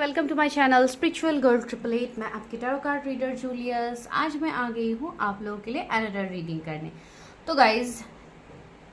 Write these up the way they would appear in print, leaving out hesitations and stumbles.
Welcome to my channel spiritual girl 888। मैं आपकी tarot card reader Julius. आज मैं आ गई हूँ आप लोगों के लिए अनदर रीडिंग करने। तो गाइज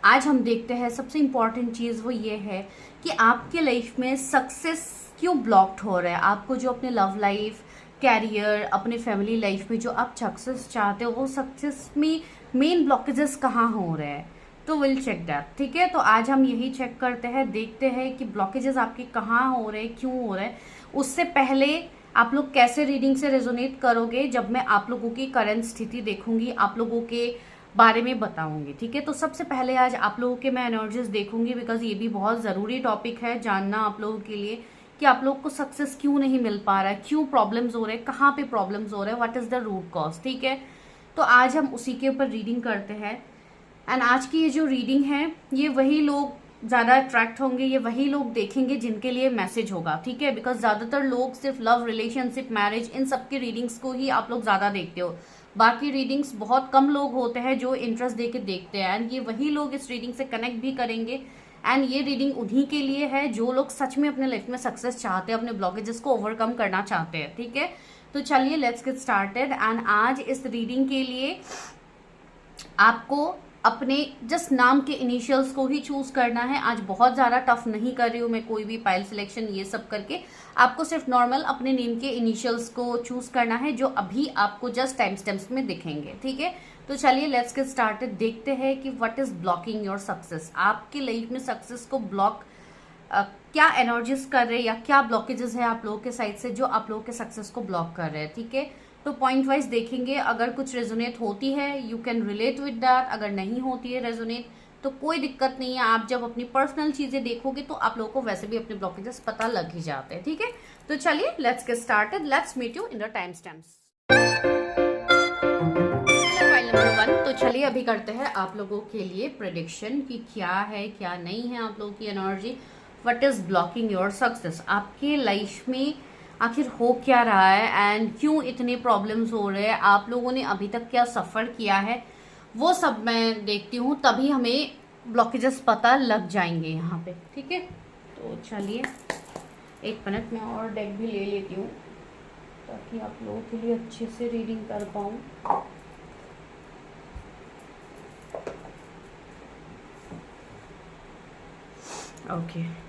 आज हम देखते हैं, सबसे इम्पॉर्टेंट चीज़ वो ये है कि आपके लाइफ में सक्सेस क्यों ब्लॉक्ड हो रहा है। आपको जो अपने लव लाइफ, कैरियर, अपने फैमिली लाइफ में जो आप सक्सेस चाहते हो, वो सक्सेस में मेन ब्लॉकेजेस कहाँ हो रहे हैं। तो विल चेक दैट। ठीक है, तो आज हम यही चेक करते हैं, देखते हैं कि ब्लॉकेजेस आपके कहाँ हो रहे हैं, क्यों हो रहे हैं। उससे पहले आप लोग कैसे रीडिंग से रेजोनेट करोगे, जब मैं आप लोगों की करंट स्थिति देखूंगी, आप लोगों के बारे में बताऊंगी। ठीक है, तो सबसे पहले आज आप लोगों के मैं एनर्जीज देखूंगी, बिकॉज ये भी बहुत ज़रूरी टॉपिक है जानना आप लोगों के लिए कि आप लोग को सक्सेस क्यों नहीं मिल पा रहा है, क्यों प्रॉब्लम्स हो रहे हैं, कहाँ पे प्रॉब्लम्स हो रहे हैं, what is the root cause. ठीक है, तो आज हम उसी के ऊपर रीडिंग करते हैं। एंड आज की ये जो रीडिंग है, ये वही लोग ज़्यादा अट्रैक्ट होंगे, ये वही लोग देखेंगे जिनके लिए मैसेज होगा। ठीक है, बिकॉज ज़्यादातर लोग सिर्फ लव, रिलेशनशिप, मैरिज, इन सब की रीडिंग्स को ही आप लोग ज़्यादा देखते हो। बाकी रीडिंग्स बहुत कम लोग होते हैं जो इंटरेस्ट दे के देखते हैं। एंड ये वही लोग इस रीडिंग से कनेक्ट भी करेंगे। एंड ये रीडिंग उन्हीं के लिए है जो लोग सच में अपने लाइफ में सक्सेस चाहते हैं, अपने ब्लॉकेजेस को ओवरकम करना चाहते हैं। ठीक है, तो चलिए लेट्स गेट स्टार्टेड। एंड आज इस रीडिंग के लिए आपको अपने जस्ट नाम के इनिशियल्स को ही चूज करना है। आज बहुत ज़्यादा टफ नहीं कर रही हूँ मैं कोई भी पाइल सिलेक्शन ये सब करके। आपको सिर्फ नॉर्मल अपने नेम के इनिशियल्स को चूज करना है, जो अभी आपको जस्ट टाइम स्टैम्प्स में दिखेंगे। ठीक है, तो चलिए लेट्स गेट स्टार्टेड। देखते हैं कि what is blocking your success. आपके लाइफ में सक्सेस को ब्लॉक क्या एनर्जीज कर रहे हैं, या क्या ब्लॉकेजेस है आप लोगों के साइड से जो आप लोगों के सक्सेस को ब्लॉक कर रहे हैं। ठीक है, तो पॉइंट वाइज देखेंगे। अगर कुछ रेजोनेट होती है you can relate with that, अगर नहीं होती है रेजोनेट तो कोई दिक्कत नहीं है। आप जब अपनी पर्सनल चीजें देखोगे तो आप लोगों को वैसे भी अपने ब्लॉकेजेस पता लग ही जाते हैं। ठीक है, तो चलिए let's get started. Let's meet you in the time stamps. File number 1। तो चलिए अभी करते हैं आप लोगों के लिए प्रेडिक्शन कि क्या है क्या नहीं है आप लोगों की energy. What is blocking your success, आपके लाइफ में आखिर हो क्या रहा है एंड क्यों इतने प्रॉब्लम्स हो रहे हैं, आप लोगों ने अभी तक क्या सफ़र किया है, वो सब मैं देखती हूँ, तभी हमें ब्लॉकेजेस पता लग जाएंगे यहाँ पे। ठीक है, तो चलिए एक मिनट में और डेक भी ले लेती हूँ ताकि आप लोगों के लिए अच्छे से रीडिंग कर पाऊँ। ओके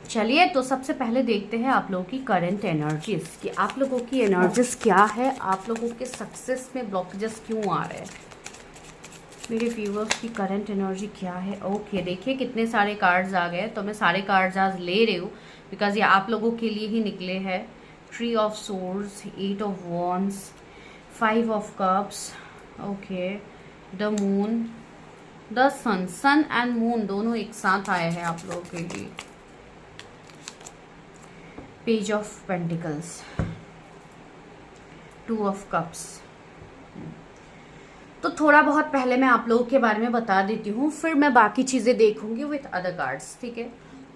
चलिए, तो सबसे पहले देखते हैं आप लोगों की करंट एनर्जीज कि आप लोगों की एनर्जीज क्या है, आप लोगों के सक्सेस में ब्लॉकेजेस क्यों आ रहे हैं। मेरे व्यूवर्स की करंट एनर्जी क्या है। ओके देखिए कितने सारे कार्ड्स आ गए, तो मैं सारे कार्ड्स आज ले रही हूँ बिकॉज ये आप लोगों के लिए ही निकले हैं। 3 of swords, 8 of wands, 5 of cups, okay, the moon, the sun. Sun and moon दोनों एक साथ आए हैं आप लोगों के लिए। Page of pentacles, 2 of cups. तो थोड़ा बहुत पहले मैं आप लोगों के बारे में बता देती हूँ, फिर मैं बाकी चीज़ें देखूंगी विथ अदर कार्ड्स। ठीक है,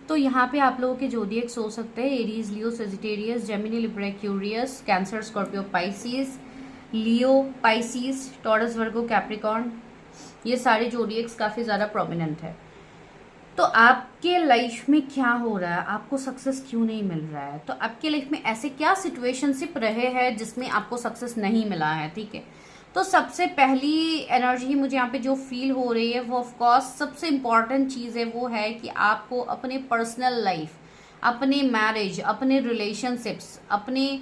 तो यहाँ पे आप लोगों के जोडिएक्स हो सकते हैं Aries, Leo, Sagittarius, Gemini, Libra, Aquarius, Cancer, Scorpio, Pisces, Leo, Pisces, Taurus, Virgo, Capricorn. ये सारे जोडिएक्स काफ़ी ज़्यादा प्रोमिनेंट है। तो आपके लाइफ में क्या हो रहा है, आपको सक्सेस क्यों नहीं मिल रहा है, तो आपके लाइफ में ऐसे क्या सिचुएशनशिप रहे हैं जिसमें आपको सक्सेस नहीं मिला है। ठीक है, तो सबसे पहली एनर्जी मुझे यहाँ पे जो फील हो रही है वो ऑफ कोर्स सबसे इम्पॉर्टेंट चीज़ है, वो है कि आपको अपने पर्सनल लाइफ, अपने मैरिज, अपने रिलेशनशिप्स, अपने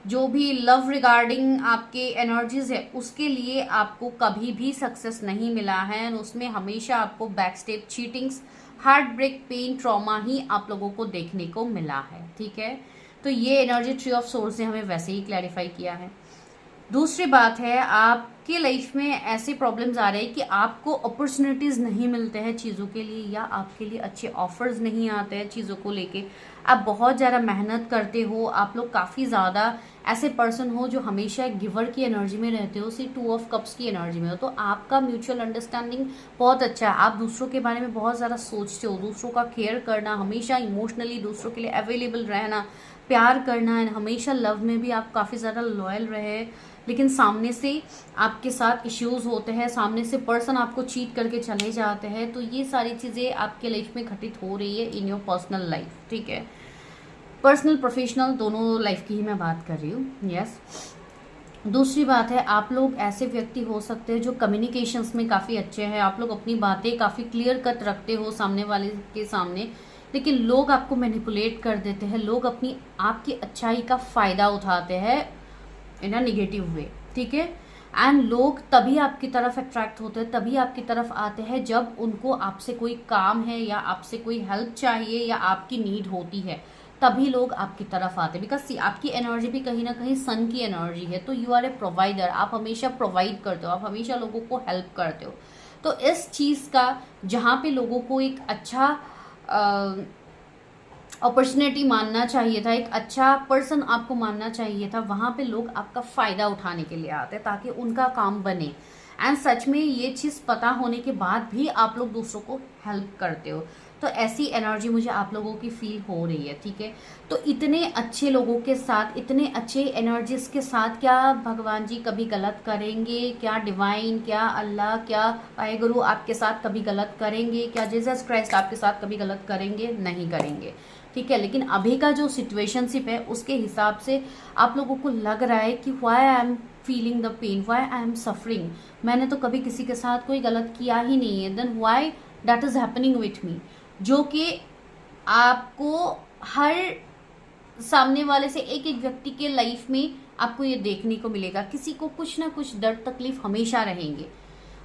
जो भी लव रिगार्डिंग आपके एनर्जीज है, उसके लिए आपको कभी भी सक्सेस नहीं मिला है। उसमें हमेशा आपको back step, cheatings, heartbreak, pain, trauma ही आप लोगों को देखने को मिला है। ठीक है, तो ये एनर्जी 3 ऑफ सोर्स ने हमें वैसे ही क्लैरिफाई किया है। दूसरी बात है, आपके लाइफ में ऐसे प्रॉब्लम्स आ रहे हैं कि आपको अपॉर्चुनिटीज़ नहीं मिलते हैं चीज़ों के लिए, या आपके लिए अच्छे ऑफर्स नहीं आते हैं चीज़ों को लेके। आप बहुत ज़्यादा मेहनत करते हो, आप लोग काफ़ी ज़्यादा ऐसे पर्सन हो जो हमेशा एक गिवर की एनर्जी में रहते हो, 2 ऑफ कप्स की एनर्जी में हो। तो आपका म्यूचुअल अंडरस्टैंडिंग बहुत अच्छा है, आप दूसरों के बारे में बहुत ज़्यादा सोचते हो, दूसरों का केयर करना, हमेशा इमोशनली दूसरों के लिए अवेलेबल रहना, प्यार करना, एंड हमेशा लव में भी आप काफ़ी ज़्यादा लॉयल रहे। लेकिन सामने से आपके साथ इश्यूज होते हैं, सामने से पर्सन आपको चीट करके चले जाते हैं। तो ये सारी चीज़ें आपके लाइफ में घटित हो रही है इन योर पर्सनल लाइफ। ठीक है, पर्सनल प्रोफेशनल दोनों लाइफ की ही मैं बात कर रही हूँ। यस। दूसरी बात है, आप लोग ऐसे व्यक्ति हो सकते हैं जो कम्युनिकेशंस में काफ़ी अच्छे हैं, आप लोग अपनी बातें काफ़ी क्लियर कट रखते हो सामने वाले के सामने, लेकिन लोग आपको मैनिपुलेट कर देते हैं, लोग अपनी आपकी अच्छाई का फ़ायदा उठाते हैं इन अ निगेटिव वे, ठीक है। एंड लोग तभी आपकी तरफ अट्रैक्ट होते हैं, तभी आपकी तरफ आते हैं जब उनको आपसे कोई काम है या आपसे कोई हेल्प चाहिए या आपकी नीड होती है, तभी लोग आपकी तरफ आते हैं। बिकॉज आपकी एनर्जी भी कहीं ना कहीं सन की एनर्जी है, तो यू आर ए प्रोवाइडर, आप हमेशा प्रोवाइड करते हो, आप हमेशा लोगों को हेल्प करते हो। तो इस चीज़ का जहाँ पे लोगों को एक अच्छा अपॉर्चुनिटी मानना चाहिए था, एक अच्छा पर्सन आपको मानना चाहिए था, वहाँ पे लोग आपका फ़ायदा उठाने के लिए आते हैं ताकि उनका काम बने। एंड सच में ये चीज़ पता होने के बाद भी आप लोग दूसरों को हेल्प करते हो, तो ऐसी एनर्जी मुझे आप लोगों की फील हो रही है, ठीक है। तो इतने अच्छे लोगों के साथ, इतने अच्छे एनर्जीज के साथ क्या भगवान जी कभी गलत करेंगे? क्या डिवाइन, क्या अल्लाह, क्या वाहेगुरु आपके साथ कभी गलत करेंगे? क्या जीसस क्राइस्ट आपके साथ कभी गलत करेंगे? नहीं करेंगे, ठीक है। लेकिन अभी का जो सिचुएशनशिप है उसके हिसाब से आप लोगों को लग रहा है कि why I am feeling the pain, why I am suffering, मैंने तो कभी किसी के साथ कोई गलत किया ही नहीं है, then why that is happening with me. जो कि आपको हर सामने वाले से एक एक व्यक्ति के लाइफ में आपको ये देखने को मिलेगा, किसी को कुछ ना कुछ दर्द तकलीफ हमेशा रहेंगे।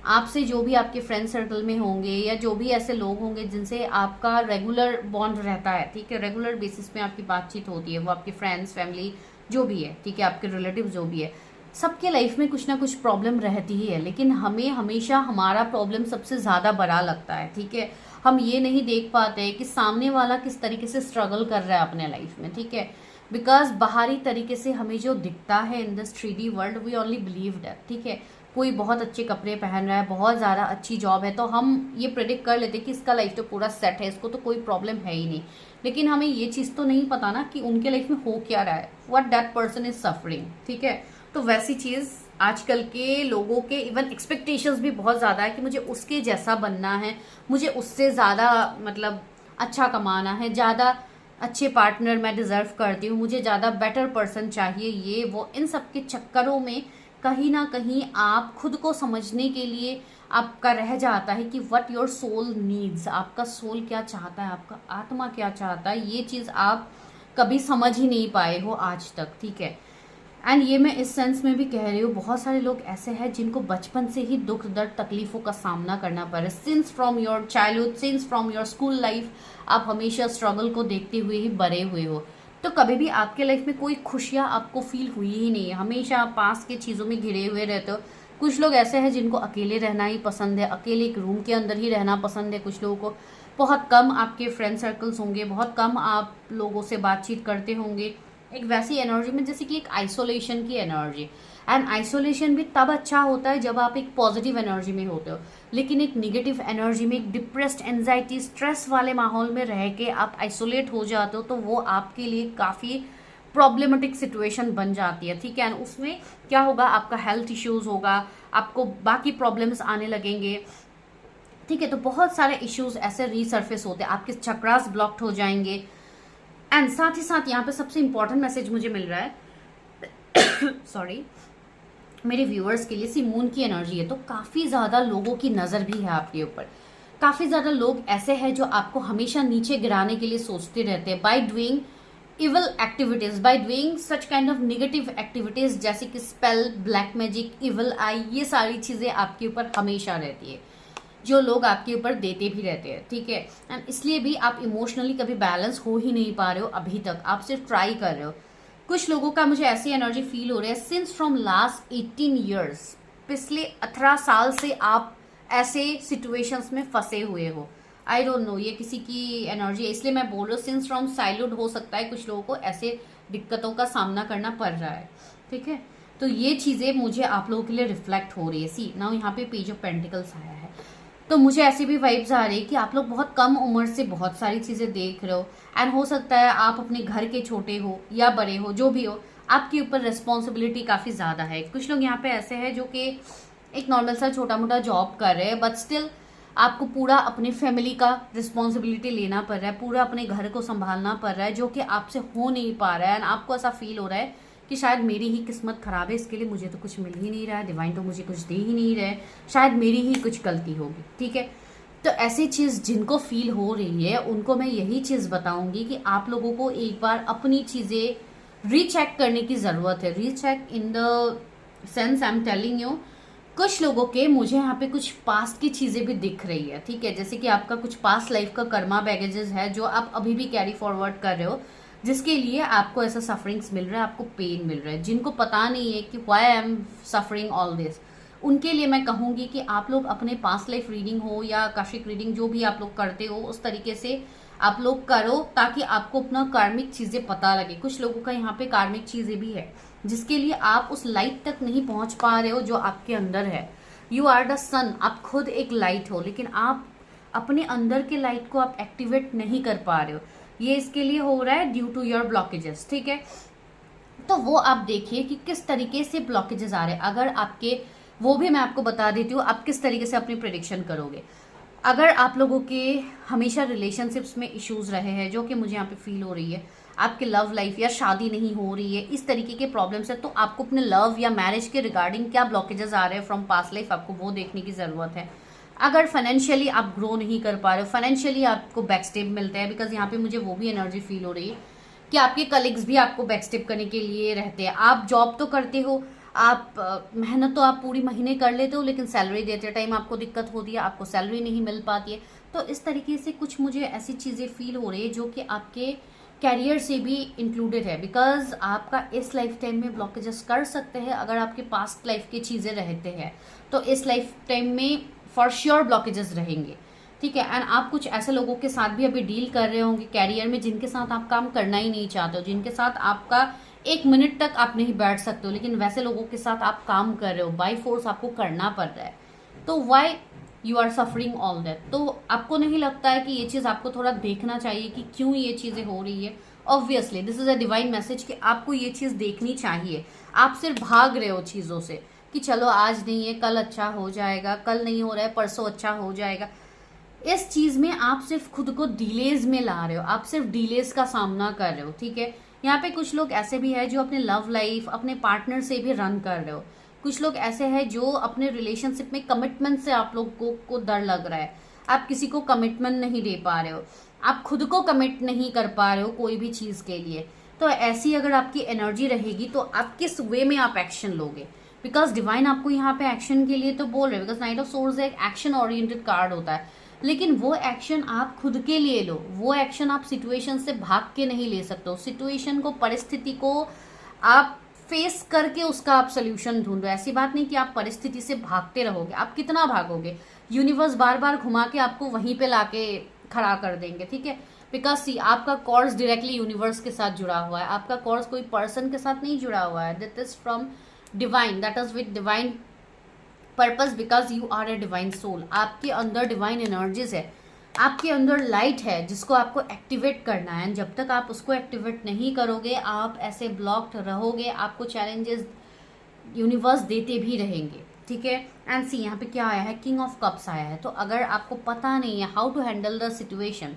आपसे जो भी आपके फ्रेंड सर्कल में होंगे या जो भी ऐसे लोग होंगे जिनसे आपका रेगुलर बॉन्ड रहता है, ठीक है, रेगुलर बेसिस पे आपकी बातचीत होती है, वो आपके फ्रेंड्स, फैमिली जो भी है, ठीक है, आपके रिलेटिव जो भी है, सबके लाइफ में कुछ ना कुछ प्रॉब्लम रहती ही है। लेकिन हमें हमेशा हमारा प्रॉब्लम सबसे ज़्यादा बड़ा लगता है, ठीक है। हम ये नहीं देख पाते कि सामने वाला किस तरीके से स्ट्रगल कर रहा है अपने लाइफ में, ठीक है। बिकॉज बाहरी तरीके से हमें जो दिखता है in this 3D world, we only believe that, ठीक है। कोई बहुत अच्छे कपड़े पहन रहा है, बहुत ज़्यादा अच्छी जॉब है, तो हम ये प्रेडिक्ट कर लेते हैं कि इसका लाइफ तो पूरा सेट है, इसको तो कोई प्रॉब्लम है ही नहीं। लेकिन हमें ये चीज़ तो नहीं पता ना कि उनके लाइफ में हो क्या रहा है, what that person is suffering, ठीक है। तो वैसी चीज़ आजकल के लोगों के इवन एक्सपेक्टेशंस भी बहुत ज़्यादा है कि मुझे उसके जैसा बनना है, मुझे उससे ज़्यादा मतलब अच्छा कमाना है, ज़्यादा अच्छे पार्टनर मैं डिज़र्व करती हूँ, मुझे ज़्यादा बेटर पर्सन चाहिए, ये वो। इन सब के चक्करों में कहीं ना कहीं आप खुद को समझने के लिए आपका रह जाता है कि व्हाट योर सोल नीड्स, आपका सोल क्या चाहता है, आपका आत्मा क्या चाहता है, ये चीज़ आप कभी समझ ही नहीं पाए हो आज तक, ठीक है। एंड ये मैं इस सेंस में भी कह रही हूँ, बहुत सारे लोग ऐसे हैं जिनको बचपन से ही दुख दर्द तकलीफों का सामना करना पड़ा, since from your childhood, since from your school life, आप हमेशा स्ट्रगल को देखते हुए ही बड़े हुए हो। तो कभी भी आपके लाइफ में कोई खुशियाँ आपको फील हुई ही नहीं है, हमेशा आप पास के चीज़ों में घिरे हुए रहते हो। कुछ लोग ऐसे हैं जिनको अकेले रहना ही पसंद है, अकेले एक रूम के अंदर ही रहना पसंद है, कुछ लोगों को बहुत कम आपके फ्रेंड सर्कल्स होंगे, बहुत कम आप लोगों से बातचीत करते होंगे, एक वैसी एनर्जी में जैसे कि एक आइसोलेशन की एनर्जी। एंड आइसोलेशन भी तब अच्छा होता है जब आप एक पॉजिटिव एनर्जी में होते हो, लेकिन एक निगेटिव एनर्जी में, एक डिप्रेस्ड, एंजाइटी, स्ट्रेस वाले माहौल में रह के आप आइसोलेट हो जाते हो, तो वो आपके लिए काफ़ी प्रॉब्लमेटिक सिचुएशन बन जाती है, ठीक है। एंड उसमें क्या होगा, आपका हेल्थ इश्यूज होगा, आपको बाकी प्रॉब्लम्स आने लगेंगे, ठीक है। तो बहुत सारे इश्यूज ऐसे रीसर्फेस होते हैं, आपके चक्रास ब्लॉक्ड हो जाएंगे। एंड साथ ही साथ यहाँ पे सबसे इंपॉर्टेंट मैसेज मुझे मिल रहा है सॉरी, मेरे व्यूअर्स के लिए, सी मून की एनर्जी है, तो काफ़ी ज़्यादा लोगों की नज़र भी है आपके ऊपर। काफ़ी ज़्यादा लोग ऐसे हैं जो आपको हमेशा नीचे गिराने के लिए सोचते रहते हैं, by doing evil activities, by doing such kind of negative activities, जैसे कि स्पेल, ब्लैक मैजिक, इवल आई, ये सारी चीज़ें आपके ऊपर हमेशा रहती है, जो लोग आपके ऊपर देते भी रहते हैं, ठीक है। एंड इसलिए भी आप इमोशनली कभी बैलेंस हो ही नहीं पा रहे हो अभी तक, आप सिर्फ ट्राई कर रहे हो। कुछ लोगों का मुझे ऐसी एनर्जी फील हो रही है, सिंस फ्रॉम लास्ट 18 ईयर्स, पिछले 18 साल से आप ऐसे सिचुएशंस में फंसे हुए हो। आई डोंट नो ये किसी की एनर्जी है, इसलिए मैं बोल रही हूँ सिंस फ्रॉम चाइल्डहुड, हो सकता है कुछ लोगों को ऐसे दिक्कतों का सामना करना पड़ रहा है, ठीक है। तो ये चीज़ें मुझे आप लोगों के लिए रिफ्लेक्ट हो रही है। सी नाउ यहाँ पे पेज ऑफ पेंटिकल्स आया है, तो मुझे ऐसी भी वाइब्स आ रही है कि आप लोग बहुत कम उम्र से बहुत सारी चीज़ें देख रहे हो। एंड हो सकता है आप अपने घर के छोटे हो या बड़े हो, जो भी हो, आपके ऊपर रिस्पॉन्सिबिलिटी काफ़ी ज़्यादा है। कुछ लोग यहाँ पे ऐसे हैं जो कि एक नॉर्मल सा छोटा मोटा जॉब कर रहे हैं, बट स्टिल आपको पूरा अपने फैमिली का रिस्पॉन्सिबिलिटी लेना पड़ रहा है, पूरा अपने घर को संभालना पड़ रहा है, जो कि आपसे हो नहीं पा रहा है। एंड आपको ऐसा फील हो रहा है कि शायद मेरी ही किस्मत खराब है, इसके लिए मुझे तो कुछ मिल ही नहीं रहा है, डिवाइन तो मुझे कुछ दे ही नहीं रहे, शायद मेरी ही कुछ गलती होगी। ठीक है, तो ऐसी चीज़ जिनको फील हो रही है उनको मैं यही चीज़ बताऊंगी कि आप लोगों को एक बार अपनी चीज़ें रीचेक करने की ज़रूरत है। Recheck in the sense I am telling you, कुछ लोगों के मुझे यहाँ पे कुछ पास्ट की चीज़ें भी दिख रही है। ठीक है, जैसे कि आपका कुछ पास्ट लाइफ का कर्मा बैगेजेस है जो आप अभी भी कैरी फॉरवर्ड कर रहे हो, जिसके लिए आपको ऐसा सफरिंग्स मिल रहा है, आपको पेन मिल रहा है। जिनको पता नहीं है कि why I am suffering all this, उनके लिए मैं कहूँगी कि आप लोग अपने पास्ट लाइफ रीडिंग हो या आकाशिक रीडिंग जो भी आप लोग करते हो उस तरीके से आप लोग करो, ताकि आपको अपना कार्मिक चीज़ें पता लगे। कुछ लोगों का यहाँ पे कार्मिक चीज़ें भी है जिसके लिए आप उस लाइट तक नहीं पहुँच पा रहे हो जो आपके अंदर है। यू आर द सन, आप खुद एक लाइट हो, लेकिन आप अपने अंदर के लाइट को आप एक्टिवेट नहीं कर पा रहे हो। ये इसके लिए हो रहा है ड्यू टू योर ब्लॉकेजेस। ठीक है, तो वो आप देखिए कि किस तरीके से ब्लॉकेजेस आ रहे हैं। अगर आपके, वो भी मैं आपको बता देती हूँ आप किस तरीके से अपनी प्रेडिक्शन करोगे। अगर आप लोगों के हमेशा रिलेशनशिप्स में इश्यूज रहे हैं, जो कि मुझे यहाँ पे फील हो रही है, आपके लव लाइफ या शादी नहीं हो रही है, इस तरीके के प्रॉब्लम्स है, तो आपको अपने लव या मैरिज के रिगार्डिंग क्या ब्लॉकेजेस आ रहे हैं फ्रॉम पास्ट लाइफ, आपको वो देखने की ज़रूरत है। अगर फाइनेंशियली आप ग्रो नहीं कर पा रहे हो, फाइनेंशियली आपको बैकस्टेप मिलते हैं, बिकॉज यहाँ पे मुझे वो भी एनर्जी फील हो रही है कि आपके कलीग्स भी आपको बैकस्टेप करने के लिए रहते हैं। आप जॉब तो करते हो, आप मेहनत तो आप पूरी महीने कर लेते हो, लेकिन सैलरी देते टाइम आपको दिक्कत होती है, आपको सैलरी नहीं मिल पाती है। तो इस तरीके से कुछ मुझे ऐसी चीज़ें फील हो रही है जो कि आपके कैरियर से भी इंक्लूडेड है, बिकॉज आपका इस लाइफ टाइम में ब्लॉकेजेस कर सकते हैं। अगर आपके पास्ट लाइफ की चीज़ें रहते हैं तो इस लाइफ टाइम में फॉर श्योर ब्लॉकेजेस रहेंगे। ठीक है, एंड आप कुछ ऐसे लोगों के साथ भी अभी डील कर रहे होंगे कैरियर में जिनके साथ आप काम करना ही नहीं चाहते हो, जिनके साथ आपका एक मिनट तक आप नहीं बैठ सकते हो, लेकिन वैसे लोगों के साथ आप काम कर रहे हो, बाई फोर्स आपको करना पड़ रहा है। तो why you are suffering all that. तो आपको नहीं लगता है कि ये चीज़ आपको थोड़ा देखना चाहिए कि क्यों ये चीज़ें हो रही है? Obviously this is a divine message कि आपको ये चीज़ देखनी चाहिए। आप सिर्फ भाग रहे हो चीज़ों से कि चलो आज नहीं है कल अच्छा हो जाएगा, कल नहीं हो रहा है परसों अच्छा हो जाएगा। इस चीज़ में आप सिर्फ खुद को डिलेज में ला रहे हो, आप सिर्फ डिलेज का सामना कर रहे हो। ठीक है, यहाँ पे कुछ लोग ऐसे भी है जो अपने लव लाइफ अपने पार्टनर से भी रन कर रहे हो। कुछ लोग ऐसे हैं जो अपने रिलेशनशिप में कमिटमेंट से आप लोगों को डर लग रहा है, आप किसी को कमिटमेंट नहीं दे पा रहे हो, आप खुद को कमिट नहीं कर पा रहे हो कोई भी चीज़ के लिए। तो ऐसी अगर आपकी एनर्जी रहेगी तो आप किस वे में आप एक्शन लोगे? बिकॉज डिवाइन आपको यहाँ पे एक्शन के लिए तो बोल रहे हैं, बिकॉज नाइट ऑफ सोर्स एक एक्शन ओरिएंटेड कार्ड होता है, लेकिन वो एक्शन आप खुद के लिए लो। वो एक्शन आप सिचुएशन से भाग के नहीं ले सकते हो। सिचुएशन को, परिस्थिति को आप फेस करके उसका आप सोल्यूशन ढूंढो। ऐसी बात नहीं कि आप परिस्थिति से भागते रहोगे, आप कितना भागोगे? यूनिवर्स बार बार घुमा के आपको वहीं पे लाके खड़ा कर देंगे। ठीक है, बिकॉज सी आपका कॉर्स डायरेक्टली यूनिवर्स के साथ जुड़ा हुआ है, आपका कॉर्स कोई पर्सन के साथ नहीं जुड़ा हुआ है। That is from divine, that is with divine purpose, because you are a divine soul. आपके अंदर डिवाइन एनर्जीज है, आपके अंदर लाइट है जिसको आपको एक्टिवेट करना है। जब तक आप उसको एक्टिवेट नहीं करोगे आप ऐसे ब्लॉक्ड रहोगे, आपको चैलेंजेस यूनिवर्स देते भी रहेंगे। ठीक है, एंड सी यहाँ पे क्या आया है, किंग ऑफ कप्स आया है। तो अगर आपको पता नहीं है how to handle the situation,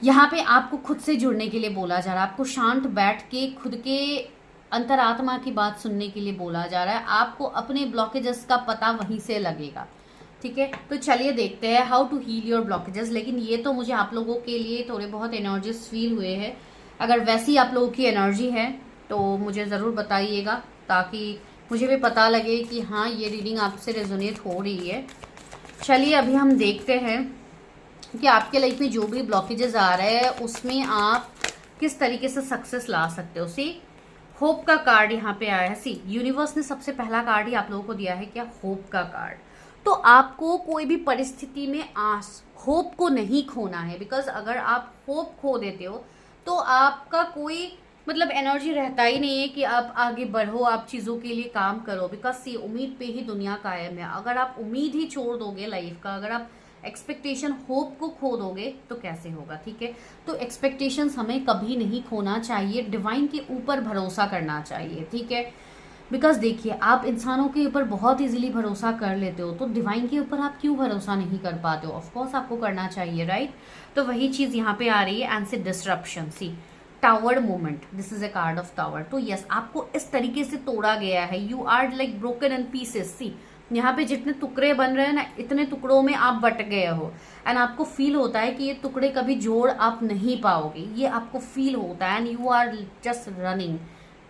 यहाँ पे आपको खुद से जुड़ने के लिए बोला जा रहा है, आपको शांत बैठ के खुद के अंतरात्मा की बात सुनने के लिए बोला जा रहा है। आपको अपने ब्लॉकेजेस का पता वहीं से लगेगा। ठीक है, तो चलिए देखते हैं how to heal your blockages. लेकिन ये तो मुझे आप लोगों के लिए थोड़े बहुत एनर्जीज फील हुए हैं। अगर वैसी आप लोगों की एनर्जी है तो मुझे ज़रूर बताइएगा, ताकि मुझे भी पता लगे कि हाँ ये रीडिंग आपसे रेजोनेट हो रही है। चलिए अभी हम देखते हैं कि आपके लाइफ में जो भी ब्लॉकेजेस आ रहे हैं उसमें आप किस तरीके से सक्सेस ला सकते हो। सी होप का कार्ड यहाँ पे आया है। सी यूनिवर्स ने सबसे पहला कार्ड ही आप लोगों को दिया है क्या, होप का कार्ड। तो आपको कोई भी परिस्थिति में आस, होप को नहीं खोना है। बिकॉज अगर आप होप खो देते हो तो आपका कोई मतलब एनर्जी रहता ही नहीं है कि आप आगे बढ़ो, आप चीज़ों के लिए काम करो। बिकॉज सी उम्मीद पे ही दुनिया कायम है। अगर आप उम्मीद ही छोड़ दोगे लाइफ का, अगर आप एक्सपेक्टेशन होप को खो दोगे तो कैसे होगा। ठीक है, तो एक्सपेक्टेशंस हमें कभी नहीं खोना चाहिए, डिवाइन के ऊपर भरोसा करना चाहिए। ठीक है, बिकॉज देखिए, आप इंसानों के ऊपर बहुत इजीली भरोसा कर लेते हो, तो डिवाइन के ऊपर आप क्यों भरोसा नहीं कर पाते हो? ऑफकोर्स आपको करना चाहिए, राइट? तो वही चीज़ यहाँ पे आ रही है। एंड से disruption, see tower moment, this is a card of tower. तो यस, आपको इस तरीके से तोड़ा गया है, you are like broken in pieces. See यहाँ पे जितने टुकड़े बन रहे हैं ना, इतने टुकड़ों में आप बट गए हो। एंड आपको फील होता है कि ये टुकड़े कभी जोड़ आप नहीं पाओगे, ये आपको फील होता है। And you are just running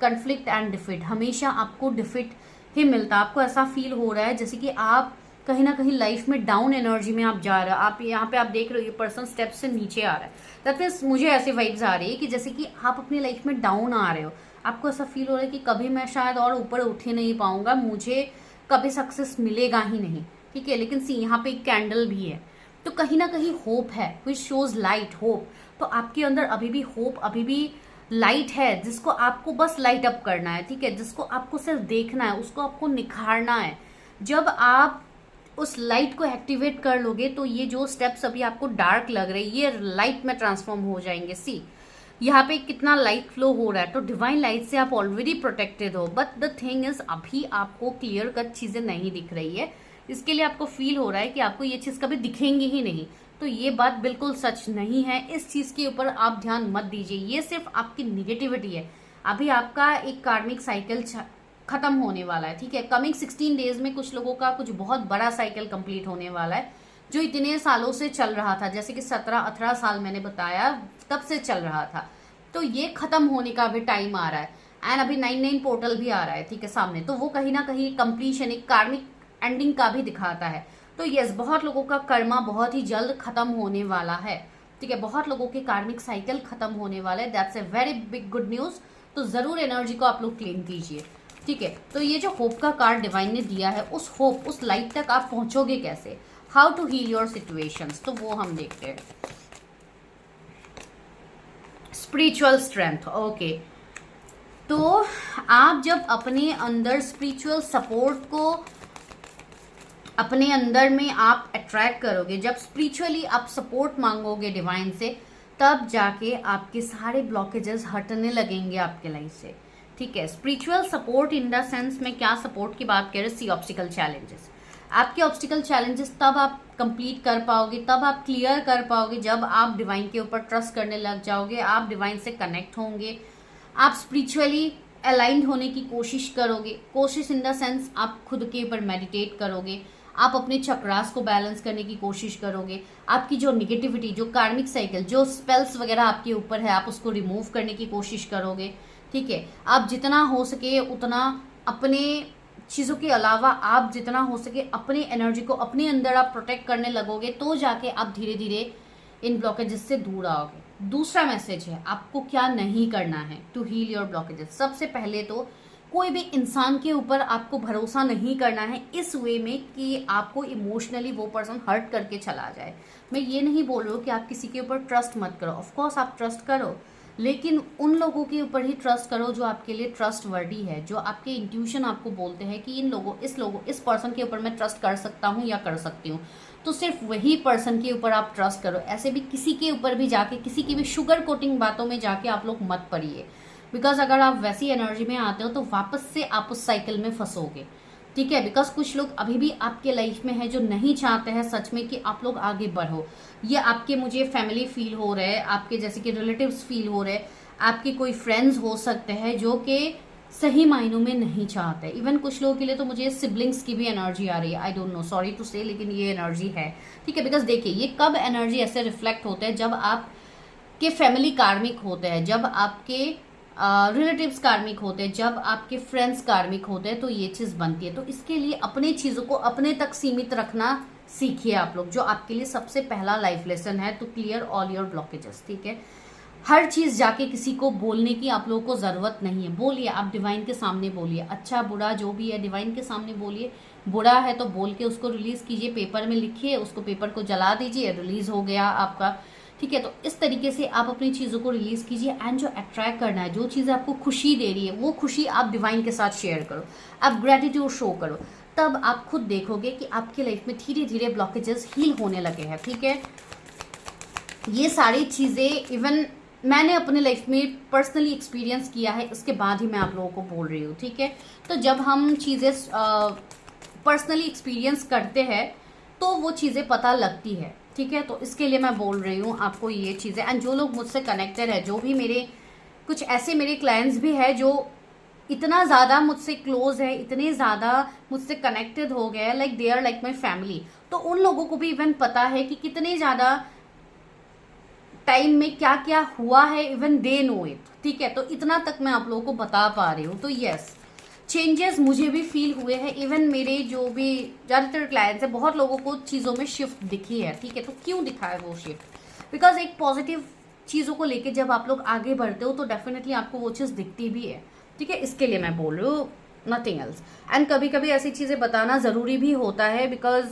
conflict and defeat, हमेशा आपको डिफिट ही मिलता है। आपको ऐसा फील हो रहा है जैसे कि आप कहीं ना कहीं लाइफ में डाउन एनर्जी में आप जा रहे हो। आप यहाँ पे आप देख रहे हो, ये पर्सन स्टेप से नीचे आ रहा है। दैट मीन्स मुझे ऐसी वाइब्स आ रही है कि जैसे कि आप अपनी लाइफ में डाउन आ रहे हो। आपको ऐसा फील हो रहा है कि कभी मैं शायद और ऊपर उठ ही नहीं पाऊंगा, मुझे कभी सक्सेस मिलेगा ही नहीं, ठीक है। लेकिन सी यहाँ पे एक कैंडल भी है, तो कहीं ना कहीं होप है, विच शोज लाइट, होप। तो आपके अंदर अभी भी होप, अभी भी लाइट है, जिसको आपको बस लाइट अप करना है, ठीक है। जिसको आपको सिर्फ देखना है, उसको आपको निखारना है। जब आप उस लाइट को एक्टिवेट कर लोगे तो ये जो स्टेप्स अभी आपको डार्क लग रहे हैं, ये लाइट में ट्रांसफॉर्म हो जाएंगे। सी यहाँ पे कितना लाइट फ्लो हो रहा है, तो डिवाइन लाइट से आप ऑलरेडी प्रोटेक्टेड हो। बट द थिंग इज, अभी आपको क्लियर कट चीजें नहीं दिख रही है, इसके लिए आपको फील हो रहा है कि आपको ये चीज कभी दिखेंगी ही नहीं। तो ये बात बिल्कुल सच नहीं है, इस चीज के ऊपर आप ध्यान मत दीजिए, ये सिर्फ आपकी निगेटिविटी है। अभी आपका एक कार्मिक साइकिल खत्म होने वाला है, ठीक है। कमिंग 16 डेज में कुछ लोगों का कुछ बहुत बड़ा साइकिल कंप्लीट होने वाला है, जो इतने सालों से चल रहा था, जैसे कि 17-18 साल मैंने बताया तब से चल रहा था। तो ये खत्म होने का भी टाइम आ रहा है। एंड अभी 9-9 पोर्टल भी आ रहा है, ठीक है, सामने। तो वो कहीं ना कहीं कंप्लीशन, एक कार्मिक एंडिंग का भी दिखाता है। तो यस, बहुत लोगों का कर्मा बहुत ही जल्द खत्म होने वाला है, ठीक है। बहुत लोगों के कार्मिक साइकिल खत्म होने वाला है, that's a very big good news. तो जरूर एनर्जी को आप लोग क्लेम कीजिए, ठीक है। तो ये जो होप का कार्ड डिवाइन ने दिया है, उस होप, उस लाइट तक आप पहुंचोगे कैसे? How to heal your situations, तो वो हम देखते हैं। Spiritual strength, okay. तो आप जब अपने अंदर स्पिरिचुअल सपोर्ट को अपने अंदर में आप अट्रैक्ट करोगे, जब स्पिरिचुअली आप सपोर्ट मांगोगे डिवाइन से, तब जाके आपके सारे ब्लॉकेजेस हटने लगेंगे आपके लाइफ से, ठीक है। Spiritual support in the sense में क्या सपोर्ट की बात करें? सी ऑब्स्टिकल चैलेंजेस, आपके ऑब्स्टिकल चैलेंजेस तब आप कंप्लीट कर पाओगे, तब आप क्लियर कर पाओगे जब आप डिवाइन के ऊपर ट्रस्ट करने लग जाओगे, आप डिवाइन से कनेक्ट होंगे, आप स्पिरिचुअली अलाइंड होने की कोशिश करोगे। कोशिश इन द सेंस आप खुद के ऊपर मेडिटेट करोगे, आप अपने चक्रास को बैलेंस करने की कोशिश करोगे, आपकी जो निगेटिविटी, जो कार्मिक साइकिल, जो स्पेल्स वगैरह आपके ऊपर है, आप उसको रिमूव करने की कोशिश करोगे, ठीक है। आप जितना हो सके उतना अपने चीज़ों के अलावा आप जितना हो सके अपनी एनर्जी को अपने अंदर आप प्रोटेक्ट करने लगोगे, तो जाके आप धीरे धीरे इन ब्लॉकेजेस से दूर आओगे। दूसरा मैसेज है, आपको क्या नहीं करना है टू हील योर ब्लॉकेजेस। सबसे पहले तो कोई भी इंसान के ऊपर आपको भरोसा नहीं करना है इस वे में कि आपको इमोशनली वो पर्सन हर्ट करके चला जाए। मैं ये नहीं बोल रही हूँ कि आप किसी के ऊपर ट्रस्ट मत करो, ऑफकोर्स आप ट्रस्ट करो, लेकिन उन लोगों के ऊपर ही ट्रस्ट करो जो आपके लिए ट्रस्ट वर्दी है, जो आपके इंट्यूशन आपको बोलते हैं कि इस पर्सन के ऊपर मैं ट्रस्ट कर सकता हूँ या कर सकती हूँ, तो सिर्फ वही पर्सन के ऊपर आप ट्रस्ट करो। ऐसे भी किसी के ऊपर भी जाके, किसी की भी शुगर कोटिंग बातों में जाके आप लोग मत पड़िए, बिकॉज अगर आप वैसी एनर्जी में आते हो तो वापस से आप उस साइकिल में फंसोगे, ठीक है। बिकॉज कुछ लोग अभी भी आपके लाइफ में है जो नहीं चाहते हैं सच में कि आप लोग आगे बढ़ो। ये आपके, मुझे फैमिली फील हो रहे हैं, आपके जैसे कि रिलेटिव्स फील हो रहे हैं, आपके कोई फ्रेंड्स हो सकते हैं जो कि सही मायनों में नहीं चाहते। इवन कुछ लोगों के लिए तो मुझे सिबलिंग्स की भी एनर्जी आ रही है, I don't know, sorry to say, लेकिन ये एनर्जी है, ठीक है। बिकॉज देखिए, ये कब एनर्जी ऐसे रिफ्लेक्ट होते हैं? जब आपके फैमिली कार्मिक होते हैं, जब आपके रिलेटिव्स कार्मिक होते हैं, जब आपके फ्रेंड्स कार्मिक होते हैं, तो ये चीज़ बनती है। तो इसके लिए अपने चीज़ों को अपने तक सीमित रखना सीखिए आप लोग, जो आपके लिए सबसे पहला लाइफ लेसन है, to clear all your blockages, ठीक है। हर चीज़ जाके किसी को बोलने की आप लोगों को ज़रूरत नहीं है। बोलिए, आप डिवाइन के सामने बोलिए, अच्छा बुरा जो भी है डिवाइन के सामने बोलिए। बुरा है तो बोल के उसको रिलीज़ कीजिए, पेपर में लिखिए, उसको पेपर को जला दीजिए, रिलीज़ हो गया आपका, ठीक है। तो इस तरीके से आप अपनी चीज़ों को रिलीज़ कीजिए। एंड जो अट्रैक्ट करना है, जो चीज़ आपको खुशी दे रही है, वो खुशी आप डिवाइन के साथ शेयर करो, आप ग्रेटिट्यूड शो करो, तब आप खुद देखोगे कि आपकी लाइफ में धीरे धीरे ब्लॉकेजेस हील होने लगे हैं, ठीक है। ये सारी चीज़ें इवन मैंने अपने लाइफ में पर्सनली एक्सपीरियंस किया है, इसके बाद ही मैं आप लोगों को बोल रही हूँ, ठीक है। तो जब हम चीज़ें पर्सनली एक्सपीरियंस करते हैं तो वो चीज़ें पता लगती है, ठीक है। तो इसके लिए मैं बोल रही हूँ आपको ये चीज़ें। एंड जो लोग मुझसे कनेक्टेड है, जो भी मेरे कुछ ऐसे मेरे क्लाइंट्स भी है जो इतना ज़्यादा मुझसे क्लोज है, इतने ज़्यादा मुझसे कनेक्टेड हो गए, like they are like my family, तो उन लोगों को भी इवन पता है कि कितने ज़्यादा टाइम में क्या क्या हुआ है, इवन दे नो इट, ठीक है। तो इतना तक मैं आप लोगों को बता पा रही हूँ। तो यस, चेंजेस मुझे भी फील हुए हैं, इवन मेरे जो भी ज़्यादातर क्लाइंट्स है, बहुत लोगों को चीज़ों में शिफ्ट दिखी है, ठीक है। तो क्यों दिखा है वो शिफ्ट? बिकॉज एक पॉजिटिव चीज़ों को लेके जब आप लोग आगे बढ़ते हो तो डेफिनेटली आपको वो चीज़ दिखती भी है, ठीक है। इसके लिए मैं बोल रही हूँ, नथिंग एल्स। एंड कभी कभी ऐसी चीज़ें बताना ज़रूरी भी होता है, बिकॉज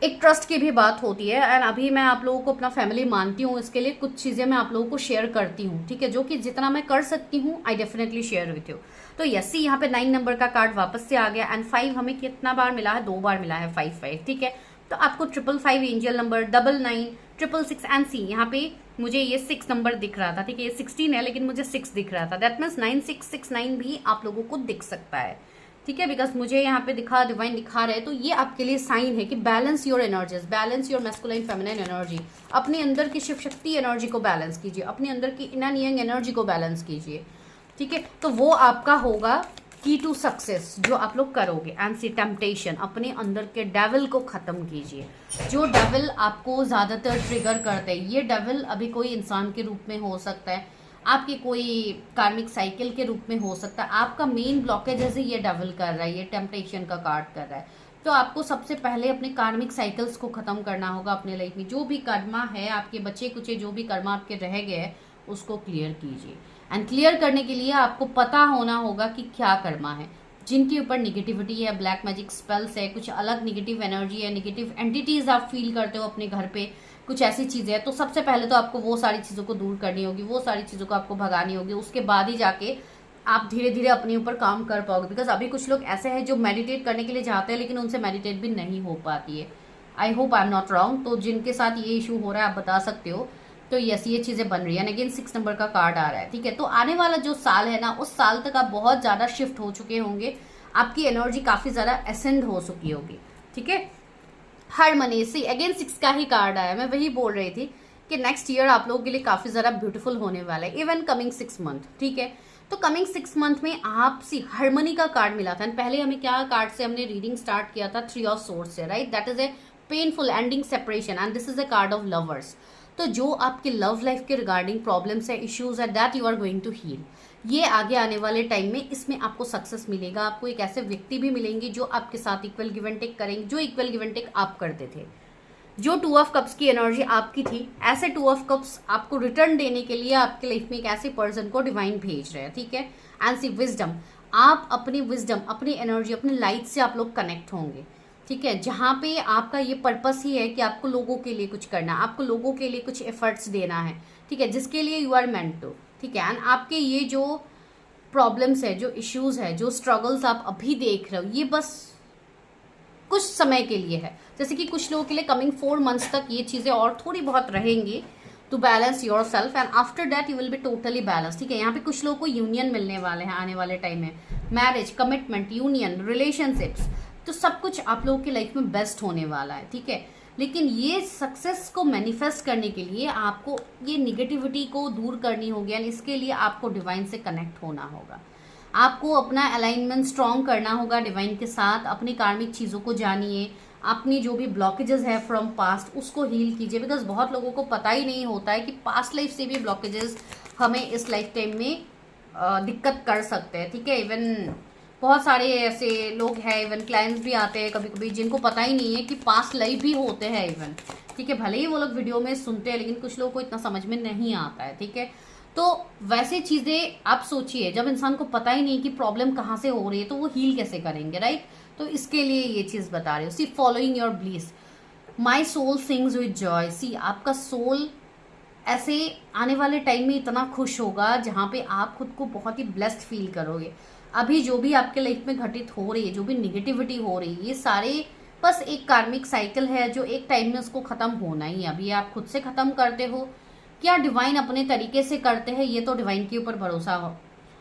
एक ट्रस्ट की भी बात होती है। एंड अभी मैं आप लोगों को अपना फैमिली मानती हूँ, इसके लिए कुछ चीज़ें मैं आप लोगों को शेयर करती हूँ, ठीक है, जो कि जितना मैं कर सकती हूँ I definitely share with you. तो यस, यहाँ पे 9 नंबर का कार्ड वापस से आ गया। एंड 5 हमें कितना बार मिला है? 2 बार मिला है, 5 ठीक है। तो आपको 555 एंजल नंबर, 99, 666 एंड सी। यहाँ पे मुझे ये 6 नंबर दिख रहा था, ठीक है। ये 16 है लेकिन मुझे 6 दिख रहा था, दैट मीन्स 9669 भी आप लोगों को दिख सकता है, ठीक है। बिकॉज मुझे यहाँ पे दिखा, डिवाइन दिखा रहे हैं, तो ये आपके लिए साइन है कि balance your energies, balance your masculine feminine energy. अपने अंदर की शिव शक्ति एनर्जी को बैलेंस कीजिए, अपने अंदर की इनर यंग एनर्जी को बैलेंस कीजिए, ठीक है। तो वो आपका होगा की टू सक्सेस जो आप लोग करोगे। एंड सी टेम्पटेशन, अपने अंदर के डेविल को खत्म कीजिए, जो डेविल आपको ज्यादातर ट्रिगर करते हैं। ये डेविल अभी कोई इंसान के रूप में हो सकता है, आपकी कोई कार्मिक साइकिल के रूप में हो सकता है। आपका मेन ब्लॉकेज जैसे ये डेविल कर रहा है, ये टेम्पटेशन का कार्ड कर रहा है। तो आपको सबसे पहले अपने कार्मिक साइकिल्स को खत्म करना होगा अपने लाइफ में। जो भी कर्मा है आपके बचे कुचे, जो भी कर्मा आपके रह गए उसको क्लियर कीजिए। एंड क्लियर करने के लिए आपको पता होना होगा कि क्या कर्मा है। जिनके ऊपर निगेटिविटी है, ब्लैक मैजिक स्पेल्स है, कुछ अलग निगेटिव एनर्जी है, निगेटिव एंटिटीज आप फील करते हो अपने घर पे, कुछ ऐसी चीजें हैं, तो सबसे पहले तो आपको वो सारी चीजों को दूर करनी होगी, वो सारी चीजों को आपको भगानी होगी। उसके बाद ही जाके आप धीरे धीरे अपने ऊपर काम कर पाओगे। बिकॉज अभी कुछ लोग ऐसे हैं जो मेडिटेट करने के लिए जाते हैं लेकिन उनसे मेडिटेट भी नहीं हो पाती है। I hope I am not wrong. तो जिनके साथ ये इशू हो रहा है आप बता सकते हो। तो यस, ये चीजें बन रही है। अगेन 6 नंबर का कार्ड आ रहा है, ठीक है। तो आने वाला जो साल है ना, उस साल तक आप बहुत ज्यादा शिफ्ट हो चुके होंगे, आपकी एनर्जी काफी ज्यादा असेंड हो चुकी होगी, ठीक है। हारमनी सी, अगेन 6 का ही कार्ड आया। मैं वही बोल रही थी कि नेक्स्ट ईयर आप लोगों के लिए काफी ज्यादा ब्यूटीफुल होने वाला है, इवन कमिंग 6 मंथ, ठीक है। तो कमिंग 6 मंथ में आप सी हारमनी का कार्ड मिला था। पहले हमें क्या कार्ड से हमने रीडिंग स्टार्ट किया था? 3 ऑफ सोर्ड्स से, right. That is a painful ending, separation, and this is a card of lovers. तो जो आपके लव लाइफ के रिगार्डिंग प्रॉब्लम्स है, इश्यूज है, that you are going to heal. ये आगे आने वाले टाइम में इसमें आपको सक्सेस मिलेगा। आपको एक ऐसे व्यक्ति भी मिलेंगे जो आपके साथ इक्वल गिव एंड टेक करेंगे, जो इक्वल गिव एंड टेक आप करते थे। जो 2 ऑफ कप्स की एनर्जी आपकी थी, ऐसे 2 ऑफ कप्स आपको रिटर्न देने के लिए आपके लाइफ में एक ऐसे पर्सन को डिवाइन भेज रहे हैं, ठीक है। एंड सी विजडम, आप अपनी विजडम, अपनी एनर्जी, अपनी लाइट से आप लोग कनेक्ट होंगे, ठीक है। जहां पे आपका ये पर्पस ही है कि आपको लोगों के लिए कुछ करना, आपको लोगों के लिए कुछ एफर्ट्स देना है, ठीक है, जिसके लिए यू आर मेंट टू, ठीक है। एंड आपके ये जो प्रॉब्लम्स है, जो इश्यूज है, जो स्ट्रगल्स आप अभी देख रहे हो, ये बस कुछ समय के लिए है। जैसे कि कुछ लोगों के लिए कमिंग 4 मंथ्स तक ये चीजें और थोड़ी बहुत रहेंगी to balance yourself, and after that you will be totally balance, ठीक है। यहाँ पे कुछ लोगों को यूनियन मिलने वाले हैं आने वाले टाइम में, मैरिज, कमिटमेंट, यूनियन, रिलेशनशिप्स, तो सब कुछ आप लोगों की लाइफ में बेस्ट होने वाला है, ठीक है। लेकिन ये सक्सेस को मैनिफेस्ट करने के लिए आपको ये निगेटिविटी को दूर करनी होगी, एंड इसके लिए आपको डिवाइन से कनेक्ट होना होगा। आपको अपना अलाइनमेंट स्ट्रॉन्ग करना होगा डिवाइन के साथ। अपनी कार्मिक चीज़ों को जानिए, अपनी जो भी ब्लॉकेजेस है फ्रॉम पास्ट उसको हील कीजिए। बिकॉज बहुत लोगों को पता ही नहीं होता है कि पास्ट लाइफ से भी ब्लॉकेजेस हमें इस लाइफ टाइम में दिक्कत कर सकते हैं, ठीक है। इवन बहुत सारे ऐसे लोग हैं, इवन क्लाइंट्स भी आते हैं कभी कभी, जिनको पता ही नहीं है कि पास्ट लाइफ भी होते हैं इवन, ठीक है। भले ही वो लोग वीडियो में सुनते हैं लेकिन कुछ लोगों को इतना समझ में नहीं आता है, ठीक है। तो वैसे चीजें आप सोचिए, जब इंसान को पता ही नहीं कि प्रॉब्लम कहाँ से हो रही है तो वो हील कैसे करेंगे, राइट। तो इसके लिए ये चीज बता रही हूँ। See following your bliss, my soul sings with joy. See आपका सोल ऐसे आने वाले टाइम में इतना खुश होगा जहाँ पे आप खुद को बहुत ही ब्लेस्ड फील करोगे। अभी जो भी आपके लाइफ में घटित हो रही है, जो भी निगेटिविटी हो रही है, ये सारे बस एक कार्मिक साइकिल है जो एक टाइम में उसको खत्म होना ही है। अभी आप खुद से खत्म करते हो क्या डिवाइन अपने तरीके से करते हैं, ये तो डिवाइन के ऊपर भरोसा हो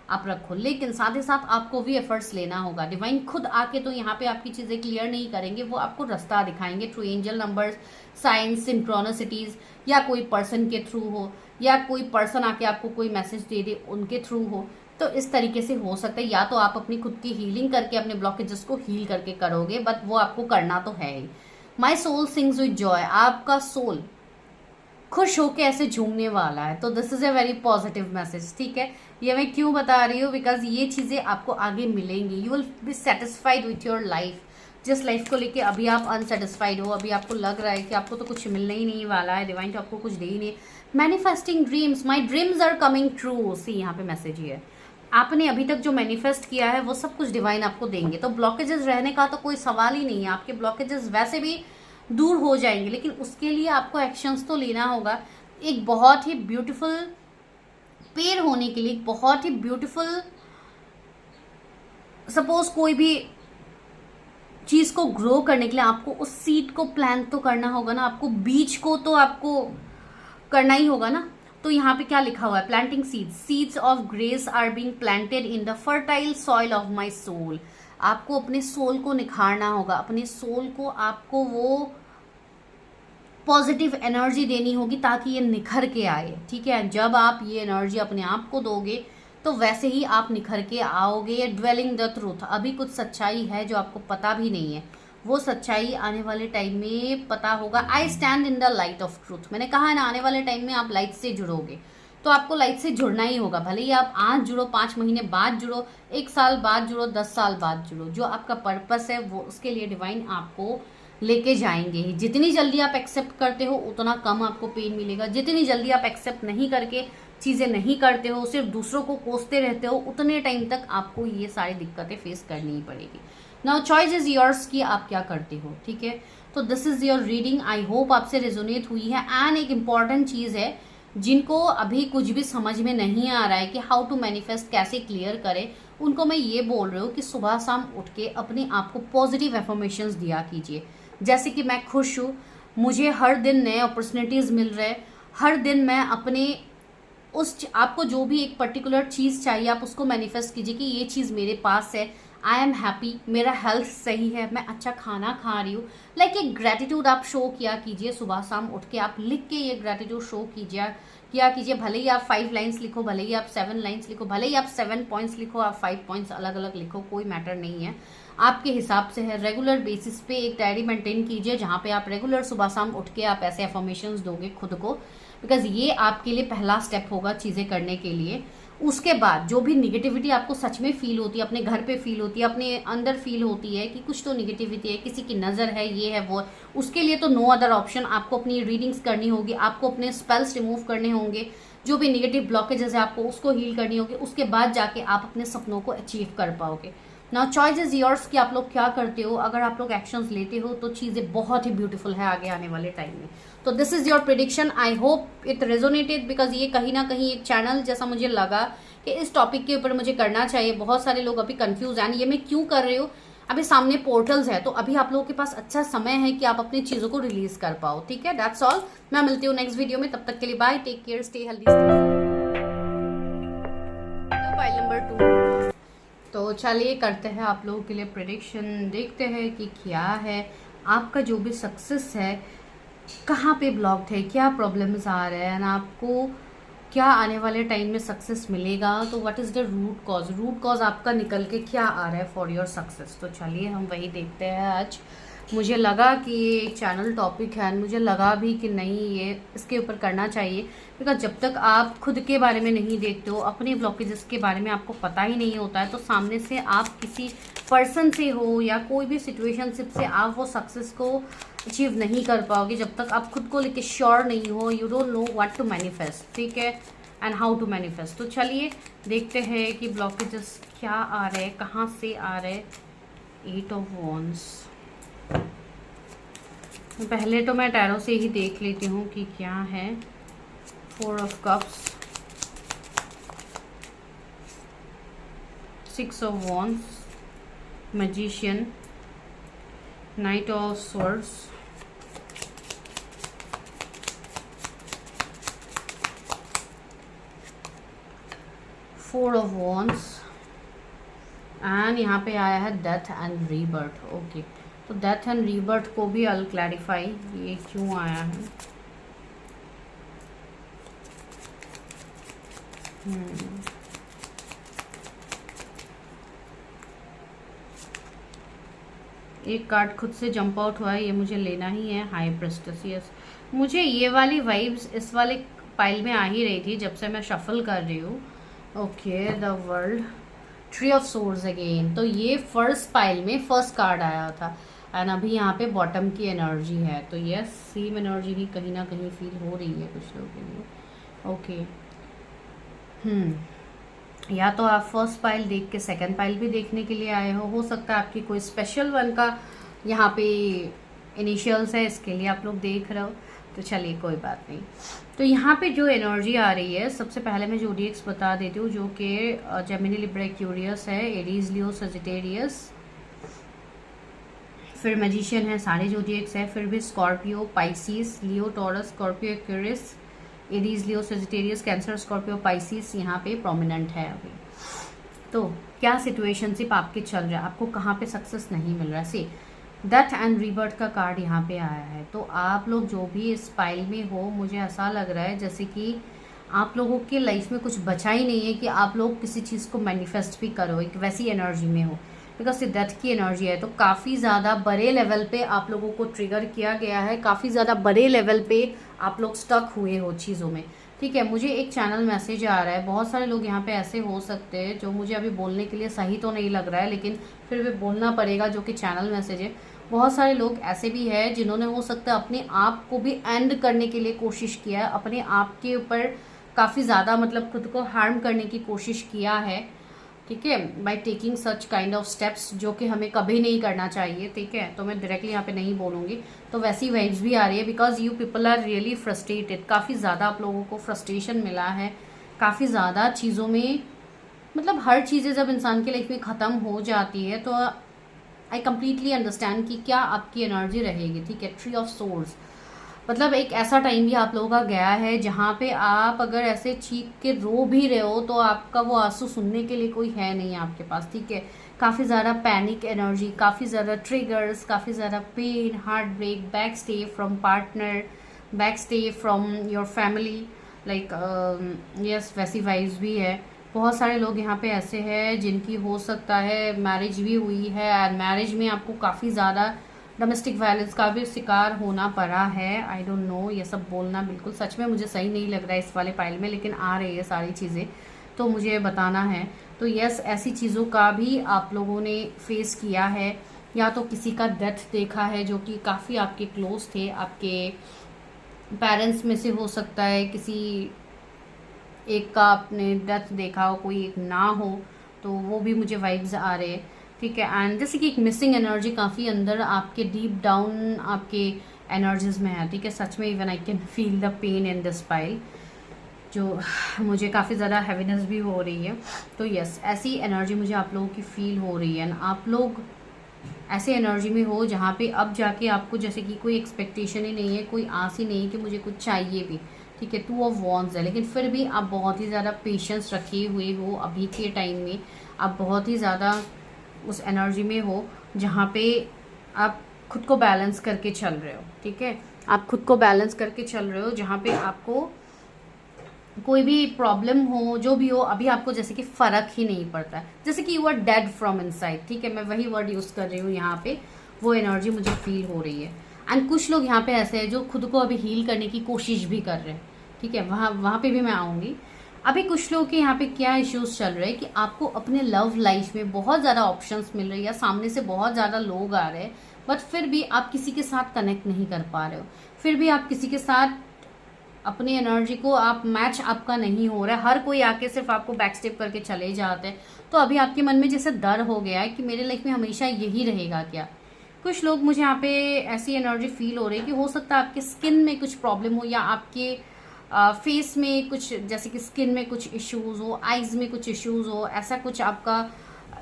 आप रखो, लेकिन साथ ही साथ आपको भी एफर्ट्स लेना होगा। डिवाइन खुद आके तो यहाँ पे आपकी चीज़ें क्लियर नहीं करेंगे, वो आपको रास्ता दिखाएंगे थ्रू एंजल नंबर्स, साइंस, सिंक्रोनिसिटीज, या कोई पर्सन के थ्रू हो, या कोई पर्सन आके आपको कोई मैसेज दे दे उनके थ्रू हो। तो इस तरीके से हो सकता है, या तो आप अपनी खुद की हीलिंग करके अपने ब्लॉकेजेस को हील करके करोगे, बट वो आपको करना तो है ही। My soul sings with joy, आपका सोल खुश होके ऐसे झूमने वाला है, तो this is a very positive message. ठीक है, ये मैं क्यों बता रही हूँ, बिकॉज ये चीजें आपको आगे मिलेंगी। You will be satisfied with your life. जिस लाइफ को लेके अभी आप अनसेटिस्फाइड हो, अभी आपको लग रहा है कि आपको तो कुछ मिलने ही नहीं वाला है, डिवाइन तो आपको कुछ दे ही नहीं। Manifesting dreams, my dreams are coming true. See यहाँ पे मैसेज ये है, आपने अभी तक जो मैनिफेस्ट किया है वो सब कुछ डिवाइन आपको देंगे। तो ब्लॉकेजेस रहने का तो कोई सवाल ही नहीं है, आपके ब्लॉकेजेस वैसे भी दूर हो जाएंगे, लेकिन उसके लिए आपको एक्शंस तो लेना होगा। एक बहुत ही ब्यूटीफुल पेड़ होने के लिए, बहुत ही ब्यूटीफुल, सपोज कोई भी चीज को ग्रो करने के लिए आपको उस सीड को प्लांट तो करना होगा ना, आपको बीज को तो आपको करना ही होगा ना। तो यहाँ पे क्या लिखा हुआ है, planting seeds, seeds of grace are being planted in the fertile soil of my soul. आपको अपने सोल को निखारना होगा, अपने सोल को आपको वो पॉजिटिव एनर्जी देनी होगी ताकि ये निखर के आए। ठीक है, जब आप ये एनर्जी अपने आप को दोगे तो वैसे ही आप निखर के आओगे। ड्वेलिंग द ट्रूथ, अभी कुछ सच्चाई है जो आपको पता भी नहीं है, वो सच्चाई आने वाले टाइम में पता होगा। I stand in the light of truth, मैंने कहा है ना, आने वाले टाइम में आप लाइट से जुड़ोगे, तो आपको लाइट से जुड़ना ही होगा। भले ही आप आज जुड़ो, 5 महीने बाद जुड़ो, 1 साल बाद जुड़ो, 10 साल बाद जुड़ो, जो आपका पर्पस है वो उसके लिए डिवाइन आपको लेके जाएंगे ही। जितनी जल्दी आप एक्सेप्ट करते हो उतना कम आपको पेन मिलेगा, जितनी जल्दी आप एक्सेप्ट नहीं करके चीज़ें नहीं करते हो, सिर्फ दूसरों को कोसते रहते हो, उतने टाइम तक आपको ये सारी दिक्कतें फेस करनी ही पड़ेगी। नाउ चॉइस इज योर्स कि आप क्या करते हो। ठीक है, तो this is your reading, I hope आपसे रेजोनेट हुई है। एंड एक इम्पॉर्टेंट चीज़ है, जिनको अभी कुछ भी समझ में नहीं आ रहा है कि हाउ टू मैनिफेस्ट कैसे क्लियर करें, उनको मैं ये बोल रही हूँ कि सुबह शाम उठ के अपने आप को पॉजिटिव एफर्मेशंस दिया कीजिए। जैसे कि मैं खुश हूँ, मुझे हर दिन नए अपॉर्चुनिटीज़ मिल रहे, हर दिन मैं अपने आपको जो भी एक पर्टिकुलर चीज़ चाहिए आप उसको मैनिफेस्ट कीजिए कि ये चीज़ मेरे पास है। आई एम हैप्पी, मेरा हेल्थ सही है, मैं अच्छा खाना खा रही हूँ। लाइक एक ग्रेटिट्यूड आप शो किया कीजिए, सुबह शाम उठ के आप लिख के ये ग्रेटिट्यूड शो किया कीजिए। भले ही आप 5 लाइन्स लिखो, भले ही आप 7 लाइन्स लिखो, भले ही आप 7 पॉइंट्स लिखो, आप 5 पॉइंट्स अलग अलग लिखो, कोई मैटर नहीं है, आपके हिसाब से है। रेगुलर बेसिस पे एक डायरी मेंटेन कीजिए जहाँ पे आप रेगुलर सुबह शाम उठ के आप ऐसे अफर्मेशंस दोगे खुद को, बिकॉज ये आपके लिए पहला स्टेप होगा चीज़ें करने के लिए। उसके बाद जो भी निगेटिविटी आपको सच में फील होती है, अपने घर पे फील होती है, अपने अंदर फील होती है कि कुछ तो निगेटिविटी है, किसी की नज़र है, ये है वो, उसके लिए तो नो अदर ऑप्शन, आपको अपनी रीडिंग्स करनी होगी, आपको अपने स्पेल्स रिमूव करने होंगे, जो भी निगेटिव ब्लॉकेजेस है आपको उसको हील करनी होगी। उसके बाद जाके आप अपने सपनों को अचीव कर पाओगे। नाउ चॉइस इज योर्स कि आप लोग क्या करते हो। अगर आप लोग एक्शंस लेते हो तो चीज़ें बहुत ही ब्यूटीफुल है आगे आने वाले टाइम में। तो this is your prediction, I hope it resonated, because ये कहीं ना कहीं एक चैनल जैसा मुझे लगा कि इस टॉपिक के ऊपर मुझे करना चाहिए। बहुत सारे लोग अभी कंफ्यूज हैं, ये मैं क्यों कर रही हूँ, अभी सामने पोर्टल्स है तो अभी आप लोगों के पास अच्छा समय है कि आप अपनी चीज़ों को रिलीज कर पाओ। ठीक है, दैट्स ऑल। मैं मिलती हूँ नेक्स्ट वीडियो में, तब तक के लिए bye, take care, stay healthy. File number 2, तो चलिए करते हैं आप लोगों के लिए प्रेडिक्शन, देखते हैं कि क्या है आपका जो भी सक्सेस है, कहाँ पे ब्लॉक्ड है, क्या प्रॉब्लम्स आ रहे हैं, आपको क्या आने वाले टाइम में सक्सेस मिलेगा। तो what is the root cause आपका निकल के क्या आ रहा है फॉर योर सक्सेस। तो चलिए हम वही देखते हैं आज। मुझे लगा कि ये चैनल टॉपिक है, मुझे लगा भी कि नहीं ये इसके ऊपर करना चाहिए, बिकॉज जब तक आप खुद के बारे में नहीं देखते हो, अपने ब्लॉकेजेस के बारे में आपको पता ही नहीं होता है, तो सामने से आप किसी पर्सन से हो या कोई भी सिचुएशनशिप से आप वो सक्सेस को अचीव नहीं कर पाओगे जब तक आप खुद को लेके श्योर नहीं हो, you don't know what to manifest. ठीक है, एंड हाउ टू मैनिफेस्ट। तो चलिए देखते हैं कि ब्लॉकेजेस क्या आ रहे हैं, कहाँ से आ रहे हैं। 8 ऑफ वॉन्ड्स, पहले तो मैं टैरो से ही देख लेती हूँ कि क्या है। 4 of cups, 6 of wands, magician, night of swords, 4 of wands and यहाँ पे आया है डेथ एंड रीबर्थ। ओके, तो डेथ एंड रीबर्थ को भी आई क्लैरिफाई ये क्यों आया है। एक कार्ड खुद से जंप आउट हुआ है, ये मुझे लेना ही है। हाई प्रेस्टिस, यस, मुझे ये वाली वाइब्स इस वाले पाइल में आ ही रही थी जब से मैं शफल कर रही हूँ। Okay, the world, tree of source again, तो ये फर्स्ट पाइल में फर्स्ट कार्ड आया था एंड अभी यहाँ पे बॉटम की एनर्जी है, तो यस सेम एनर्जी ही कहीं ना कहीं फील हो रही है कुछ लोगों के लिए। ओके, या तो आप फर्स्ट पाइल देख के सेकंड पाइल भी देखने के लिए आए हो सकता है आपकी कोई स्पेशल वन का यहाँ पे इनिशियल्स है, इसके लिए आप लोग देख रहे हो, तो चलिए कोई बात नहीं। तो यहाँ पे जो एनर्जी आ रही है, सबसे पहले मैं ज़ोडिएक्स बता देती हूँ, जो कि जेमिनी, लिब्रा, एक्वेरियस है, एरीज, लियो, सजिटेरियस, फिर मैजिशियन है, सारे ज़ोडिएक्स है, फिर भी स्कॉर्पियो, पाइसिस, लियो, टॉरस, स्कॉर्पियो, एक्वेरियस, एरीज, लियो, सजिटेरियस, कैंसर, स्कॉर्पियो, पाइसिस यहाँ पे प्रोमिनेंट है अभी। तो क्या सिचुएशनशिप आपके चल रहा है, आपको कहाँ पे सक्सेस नहीं मिल रहा है। सी डेथ एंड रीबर्थ का कार्ड यहाँ पे आया है, तो आप लोग जो भी इस पाइल में हो, मुझे ऐसा लग रहा है जैसे कि आप लोगों के लाइफ में कुछ बचा ही नहीं है कि आप लोग किसी चीज़ को मैनिफेस्ट भी करो, एक वैसी एनर्जी में हो, बिकॉज ये डेथ की एनर्जी है। तो काफ़ी ज़्यादा बड़े लेवल पे आप लोगों को ट्रिगर किया गया है, काफ़ी ज़्यादा बड़े लेवल पे आप लोग स्टक हुए हो चीज़ों में, ठीक है। मुझे एक चैनल मैसेज आ रहा है, बहुत सारे लोग यहाँ पे ऐसे हो सकते हैं जो मुझे अभी बोलने के लिए सही तो नहीं लग रहा है, लेकिन फिर भी बोलना पड़ेगा, जो कि चैनल मैसेज है। बहुत सारे लोग ऐसे भी हैं जिन्होंने हो सकता है अपने आप को भी एंड करने के लिए कोशिश किया है, अपने आप के ऊपर काफ़ी ज़्यादा मतलब खुद को हार्म करने की कोशिश किया है, ठीक है, by taking such kind of steps, जो कि हमें कभी नहीं करना चाहिए, ठीक है। तो मैं डायरेक्टली यहाँ पे नहीं बोलूँगी, तो वैसी वाइब्स भी आ रही है, because you people are really frustrated, काफ़ी ज़्यादा आप लोगों को फ्रस्ट्रेशन मिला है, काफ़ी ज़्यादा चीज़ों में, मतलब हर चीज़ें जब इंसान की लाइफ में ख़त्म हो जाती है तो आई कम्प्लीटली अंडरस्टैंड कि क्या आपकी एनर्जी रहेगी, ठीक है। ट्री ऑफ सोर्स, मतलब एक ऐसा टाइम भी आप लोगों का गया है जहाँ पे आप अगर ऐसे चीख के रो भी रहे हो तो आपका वो आंसू सुनने के लिए कोई है नहीं आपके पास, ठीक है। काफ़ी ज़्यादा पैनिक एनर्जी, काफ़ी ज़्यादा ट्रिगर्स, काफ़ी ज़्यादा pain, heartbreak, back stay from partner, back stay from your family, like yes, वैसी वाइब्स भी है। बहुत सारे लोग यहाँ पे ऐसे हैं जिनकी हो सकता है मैरिज भी हुई है एंड मैरिज में आपको काफ़ी ज़्यादा डोमेस्टिक वायलेंस का भी शिकार होना पड़ा है। आई डोंट नो, ये सब बोलना बिल्कुल सच में मुझे सही नहीं लग रहा है इस वाले पाइल में, लेकिन आ रही है सारी चीज़ें तो मुझे बताना है। तो यस, ऐसी चीज़ों का भी आप लोगों ने फेस किया है, या तो किसी का डेथ देखा है जो कि काफ़ी आपके क्लोज थे, आपके पेरेंट्स में से हो सकता है किसी एक का आपने डेथ देखा हो, कोई एक ना हो, तो वो भी मुझे वाइब्स आ रहे हैं, ठीक है। एंड जैसे कि एक मिसिंग एनर्जी काफ़ी अंदर आपके डीप डाउन आपके एनर्जीज में है, ठीक है। सच में even I can feel the pain in this pile, जो मुझे काफ़ी ज़्यादा हैवीनेस भी हो रही है। तो यस, ऐसी एनर्जी मुझे आप लोगों की फील हो रही है, आप लोग ऐसे एनर्जी में हो जहाँ पे अब जाके आपको जैसे कि कोई एक्सपेक्टेशन ही नहीं है, कोई आस ही नहीं है कि मुझे कुछ चाहिए भी, ठीक है। 2 ऑफ वॉन्ड्स है, लेकिन फिर भी आप बहुत ही ज़्यादा पेशेंस रखे हुए हो अभी के टाइम में, आप बहुत ही ज़्यादा उस एनर्जी में हो जहाँ पे आप खुद को बैलेंस करके चल रहे हो, ठीक है। आप खुद को बैलेंस करके चल रहे हो जहाँ पे आपको कोई भी प्रॉब्लम हो, जो भी हो, अभी आपको जैसे कि फ़र्क ही नहीं पड़ता है, जैसे कि you are dead from inside, ठीक है। मैं वही वर्ड यूज़ कर रही हूँ यहाँ पे, वो एनर्जी मुझे फील हो रही है। एंड कुछ लोग यहाँ पे ऐसे हैं जो खुद को अभी हील करने की कोशिश भी कर रहे हैं, ठीक है, वहाँ पे भी मैं आऊँगी। अभी कुछ लोग के यहाँ पे क्या इश्यूज चल रहे हैं कि आपको अपने लव लाइफ में बहुत ज़्यादा ऑप्शंस मिल रही है, सामने से बहुत ज़्यादा लोग आ रहे हैं, बट फिर भी आप किसी के साथ कनेक्ट नहीं कर पा रहे हो, फिर भी आप किसी के साथ अपनी एनर्जी को आप मैच आपका नहीं हो रहा है, हर कोई आके सिर्फ आपको बैक स्टेप करके चले जाते हैं। तो अभी आपके मन में जैसे डर हो गया है कि मेरे लाइफ में हमेशा यही रहेगा क्या। कुछ लोग मुझे यहाँ पे ऐसी एनर्जी फील हो रही है कि हो सकता है आपके स्किन में कुछ प्रॉब्लम हो, या आपके फेस में कुछ, जैसे कि स्किन में कुछ इश्यूज हो, आईज में कुछ इश्यूज हो, ऐसा कुछ आपका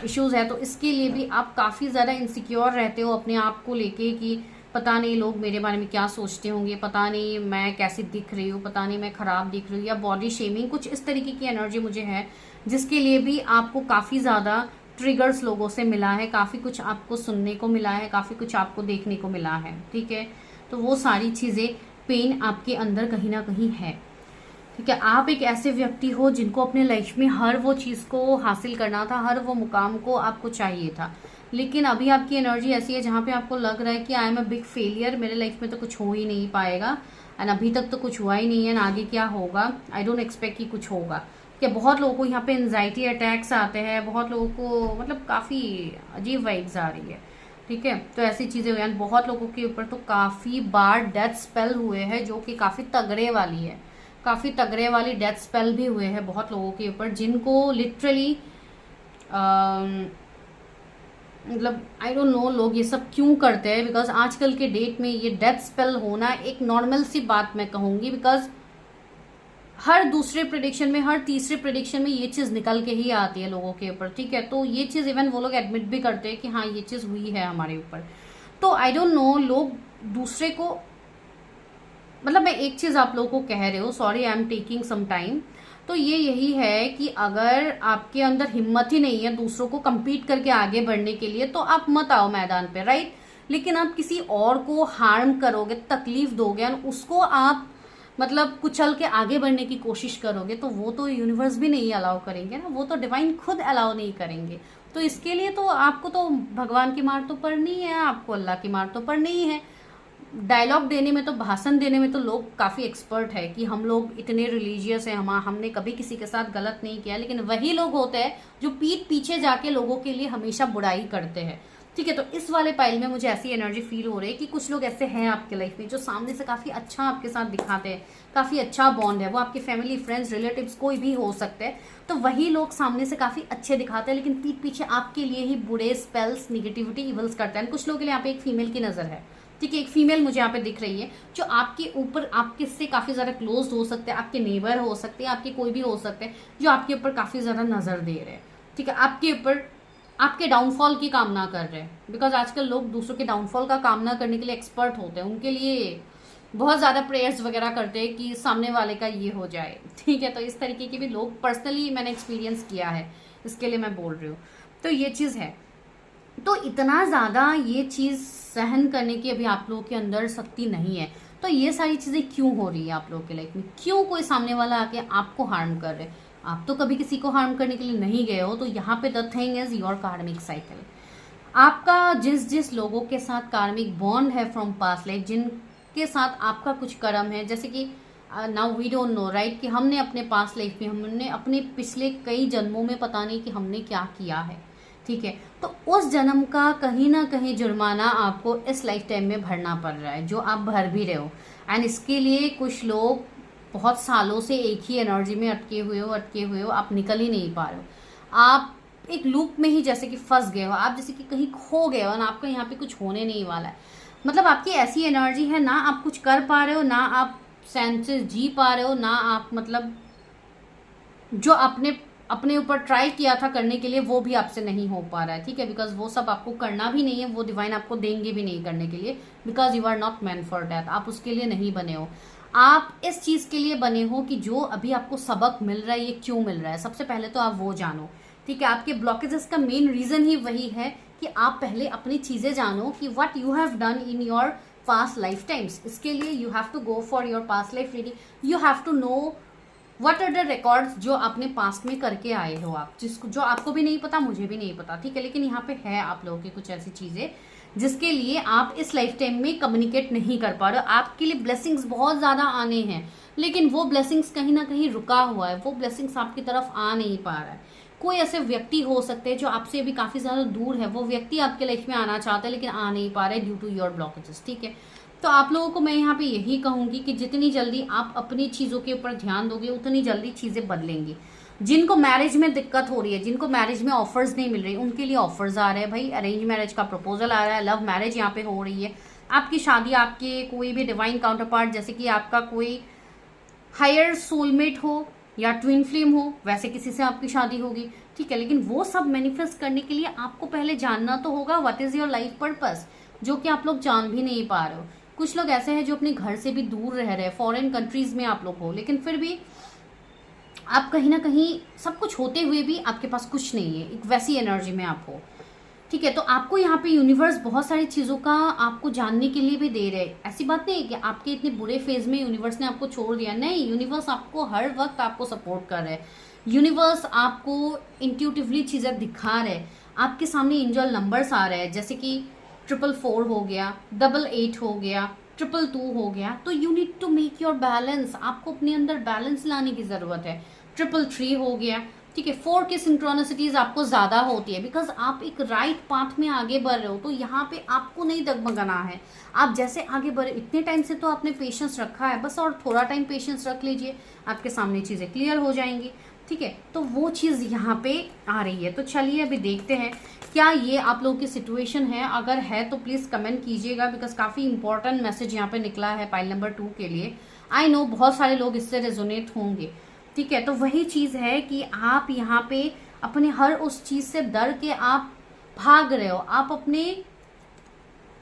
इश्यूज है। तो इसके लिए भी आप काफ़ी ज़्यादा इनसिक्योर रहते हो अपने आप को लेके कि पता नहीं लोग मेरे बारे में क्या सोचते होंगे, पता नहीं मैं कैसी दिख रही हूँ, पता नहीं मैं खराब दिख रही हूँ, या बॉडी शेमिंग, कुछ इस तरीके की एनर्जी मुझे है, जिसके लिए भी आपको काफ़ी ज़्यादा ट्रिगर्स लोगों से मिला है, काफ़ी कुछ आपको सुनने को मिला है, काफ़ी कुछ आपको देखने को मिला है, ठीक है। तो वो सारी चीज़ें, पेन आपके अंदर कहीं ना कहीं है, ठीक है। आप एक ऐसे व्यक्ति हो जिनको अपने लाइफ में हर वो चीज़ को हासिल करना था, हर वो मुकाम को आपको चाहिए था, लेकिन अभी आपकी एनर्जी ऐसी है जहाँ पे आपको लग रहा है कि I am a big failure, मेरे लाइफ में तो कुछ हो ही नहीं पाएगा, एंड अभी तक तो कुछ हुआ ही नहीं है, एंड आगे क्या होगा, आई डोंट एक्सपेक्ट कि कुछ होगा। कि बहुत लोगों को यहाँ पे एंजाइटी अटैक्स आते हैं, बहुत लोगों को मतलब काफ़ी अजीब वाइब्स आ रही है, ठीक है। तो ऐसी चीज़ें हुई, बहुत लोगों के ऊपर तो काफ़ी बार डेथ स्पेल हुए हैं, जो कि काफ़ी तगड़े वाली है, काफ़ी तगड़े वाली डेथ स्पेल भी हुए हैं बहुत लोगों के ऊपर, जिनको लिटरली मतलब आई डोंट नो लोग ये सब क्यों करते हैं, बिकॉज आजकल के डेट में ये डेथ स्पेल होना एक नॉर्मल सी बात मैं कहूँगी, बिकॉज हर दूसरे प्रेडिक्शन में, हर तीसरे प्रेडिक्शन में ये चीज़ निकल के ही आती है लोगों के ऊपर, ठीक है। तो ये चीज़ इवन वो लोग एडमिट भी करते हैं कि हाँ ये चीज़ हुई है हमारे ऊपर। तो आई डोंट नो लोग दूसरे को, मतलब मैं एक चीज़ आप लोगों को कह रहे हो, sorry I am taking some time, तो ये यही है कि अगर आपके अंदर हिम्मत ही नहीं है दूसरों को compete करके आगे बढ़ने के लिए, तो आप मत आओ मैदान पे, राइट। लेकिन आप किसी और को हार्म करोगे, तकलीफ दोगे, और उसको आप मतलब कुचल के आगे बढ़ने की कोशिश करोगे, तो वो तो यूनिवर्स भी नहीं अलाउ करेंगे ना, वो तो डिवाइन खुद अलाउ नहीं करेंगे। तो इसके लिए तो आपको तो भगवान की मार तो पड़नी है, आपको अल्लाह की मार तो पड़नी ही है। डायलॉग देने में तो, भाषण देने में तो लोग काफ़ी एक्सपर्ट है कि हम लोग इतने रिलीजियस हैं, हमने कभी किसी के साथ गलत नहीं किया, लेकिन वही लोग होते हैं जो पीठ पीछे जाके लोगों के लिए हमेशा बुराई करते हैं, ठीक है। तो इस वाले पाइल में मुझे ऐसी एनर्जी फील हो रही है कि कुछ लोग ऐसे हैं आपके लाइफ में जो सामने से काफ़ी अच्छा आपके साथ दिखाते हैं, काफ़ी अच्छा बॉन्ड है, वो आपके फैमिली, फ्रेंड्स, रिलेटिव्स कोई भी हो सकते हैं। तो वही लोग सामने से काफ़ी अच्छे दिखाते हैं, लेकिन पीठ पीछे आपके लिए ही बुरे स्पेल्स, निगेटिविटी, इवल्स करते हैं। कुछ लोगों के लिए यहाँ पे एक फीमेल की नज़र है, ठीक है। एक फीमेल मुझे यहाँ पे दिख रही है जो आपके ऊपर, आपके से काफ़ी ज़्यादा क्लोज हो सकते हैं, आपके नेबर हो सकते हैं, आपके कोई भी हो सकते हैं, जो आपके ऊपर काफ़ी ज़्यादा नज़र दे रहे हैं, ठीक है। आपके ऊपर आपके डाउनफॉल की कामना कर रहे हैं, बिकॉज आजकल लोग दूसरों के डाउनफॉल का कामना करने के लिए एक्सपर्ट होते हैं, उनके लिए बहुत ज़्यादा प्रेयर्स वगैरह करते हैं कि सामने वाले का ये हो जाए, ठीक है। तो इस तरीके के भी लोग पर्सनली मैंने एक्सपीरियंस किया है, इसके लिए मैं बोल रही हूँ। तो ये चीज़ है, तो इतना ज़्यादा ये चीज़ सहन करने की अभी आप लोगों के अंदर शक्ति नहीं है। तो ये सारी चीज़ें क्यों हो रही है आप लोगों के लाइफ में, क्यों कोई सामने वाला आके आपको हार्म कर रहे हैं? आप तो कभी किसी को हार्म करने के लिए नहीं गए हो। तो यहाँ पे द थिंग इज योर कार्मिक साइकिल। आपका जिस लोगों के साथ कार्मिक बॉन्ड है फ्रॉम पास्ट लाइफ, जिनके साथ आपका कुछ कर्म है, जैसे कि now we don't know right, कि हमने अपने पास्ट लाइफ में, हमने अपने पिछले कई जन्मों में पता नहीं कि हमने क्या किया है, ठीक है। तो उस जन्म का कहीं ना कहीं जुर्माना आपको इस लाइफ टाइम में भरना पड़ रहा है, जो आप भर भी रहे हो। एंड इसके लिए कुछ लोग बहुत सालों से एक ही एनर्जी में अटके हुए हो, आप निकल ही नहीं पा रहे हो, आप एक लूप में ही जैसे कि फंस गए हो, आप जैसे कि कहीं खो गए हो, ना आपका यहाँ पे कुछ होने नहीं वाला है। मतलब आपकी ऐसी एनर्जी है, ना आप कुछ कर पा रहे हो, ना आप सेंसेस जी पा रहे हो, ना आप मतलब जो अपने ऊपर ट्राई किया था करने के लिए वो भी आपसे नहीं हो पा रहा है, ठीक है। बिकॉज वो सब आपको करना भी नहीं है, वो डिवाइन आपको देंगे भी नहीं करने के लिए, because you are not meant for that. आप उसके लिए नहीं बने हो, आप इस चीज़ के लिए बने हो कि जो अभी आपको सबक मिल रहा है ये क्यों मिल रहा है, सबसे पहले तो आप वो जानो, ठीक है। आपके ब्लॉकेजेस का मेन रीजन ही वही है कि आप पहले अपनी चीज़ें जानो कि what you have done in your past life times. इसके लिए you have to go for your past life reading, you have to know what are the records जो आपने पास्ट में करके आए हो, आप जिसको, जो आपको भी नहीं पता, मुझे भी नहीं पता, ठीक है। लेकिन यहाँ पे है आप लोगों की कुछ ऐसी चीज़ें जिसके लिए आप इस लाइफ टाइम में कम्युनिकेट नहीं कर पा रहे हो। आपके लिए ब्लेसिंग्स बहुत ज़्यादा आने हैं, लेकिन वो ब्लेसिंग्स कहीं ना कहीं रुका हुआ है, वो ब्लेसिंग्स आपकी तरफ आ नहीं पा रहा है। कोई ऐसे व्यक्ति हो सकते हैं जो आपसे अभी काफ़ी ज़्यादा दूर है, वो व्यक्ति आपके लाइफ में आना चाहता है लेकिन आ नहीं पा रहा है ड्यू टू योर ब्लॉकेजेस, ठीक है। तो आप लोगों को मैं यहाँ पे यही कहूँगी कि जितनी जल्दी आप अपनी चीज़ों के ऊपर ध्यान दोगे उतनी जल्दी चीज़ें बदलेंगी। जिनको मैरिज में दिक्कत हो रही है, जिनको मैरिज में ऑफर्स नहीं मिल रही, उनके लिए ऑफर्स आ रहे हैं भाई, अरेंज मैरिज का प्रपोजल आ रहा है, लव मैरिज यहाँ पे हो रही है, आपकी शादी, आपके कोई भी डिवाइन काउंटर पार्ट, जैसे कि आपका कोई हायर सोलमेट हो या ट्विन फ्लेम हो, वैसे किसी से आपकी शादी होगी, ठीक है। लेकिन वो सब मैनिफेस्ट करने के लिए आपको पहले जानना तो होगा what is your life purpose, जो कि आप लोग जान भी नहीं पा रहे हो। कुछ लोग ऐसे हैं जो अपने घर से भी दूर रह रहे हैं, फॉरेन कंट्रीज में आप लोग हो, लेकिन फिर भी आप कहीं ना कहीं सब कुछ होते हुए भी आपके पास कुछ नहीं है, एक वैसी एनर्जी में आप हो। ठीक है, तो आपको यहाँ पे यूनिवर्स बहुत सारी चीज़ों का आपको जानने के लिए भी दे रहे हैं। ऐसी बात नहीं है कि आपके इतने बुरे फेज में यूनिवर्स ने आपको छोड़ दिया, नहीं, यूनिवर्स आपको हर वक्त आपको सपोर्ट कर रहा है। यूनिवर्स आपको इंट्यूटिवली चीज़ें दिखा रहे हैं, आपके सामने एंजल नंबर्स आ रहे हैं, जैसे कि 444 हो गया, 88 हो गया, 222 हो गया। तो you need to make your balance, आपको अपने अंदर बैलेंस लाने की ज़रूरत है। 333 हो गया, ठीक है। 4 की सिंक्रोनिसिटीज आपको ज्यादा होती है, बिकॉज आप एक राइट पाथ में आगे बढ़ रहे हो, तो यहाँ पे आपको नहीं डगमगाना है। आप जैसे आगे बढ़े, इतने टाइम से तो आपने पेशेंस रखा है, बस और थोड़ा टाइम पेशेंस रख लीजिए, आपके सामने चीजें क्लियर हो जाएंगी। ठीक है, तो वो चीज यहाँ पे आ रही है। तो चलिए अभी देखते हैं क्या ये आप लोगों की सिचुएशन है। अगर है तो प्लीज कमेंट कीजिएगा, बिकॉज काफी इंपॉर्टेंट मैसेज यहाँ पे निकला है पाइल नंबर 2 के लिए। आई नो बहुत सारे लोग इससे रेजोनेट होंगे। ठीक है, तो वही चीज है कि आप यहाँ पे अपने हर उस चीज से डर के आप भाग रहे हो, आप अपने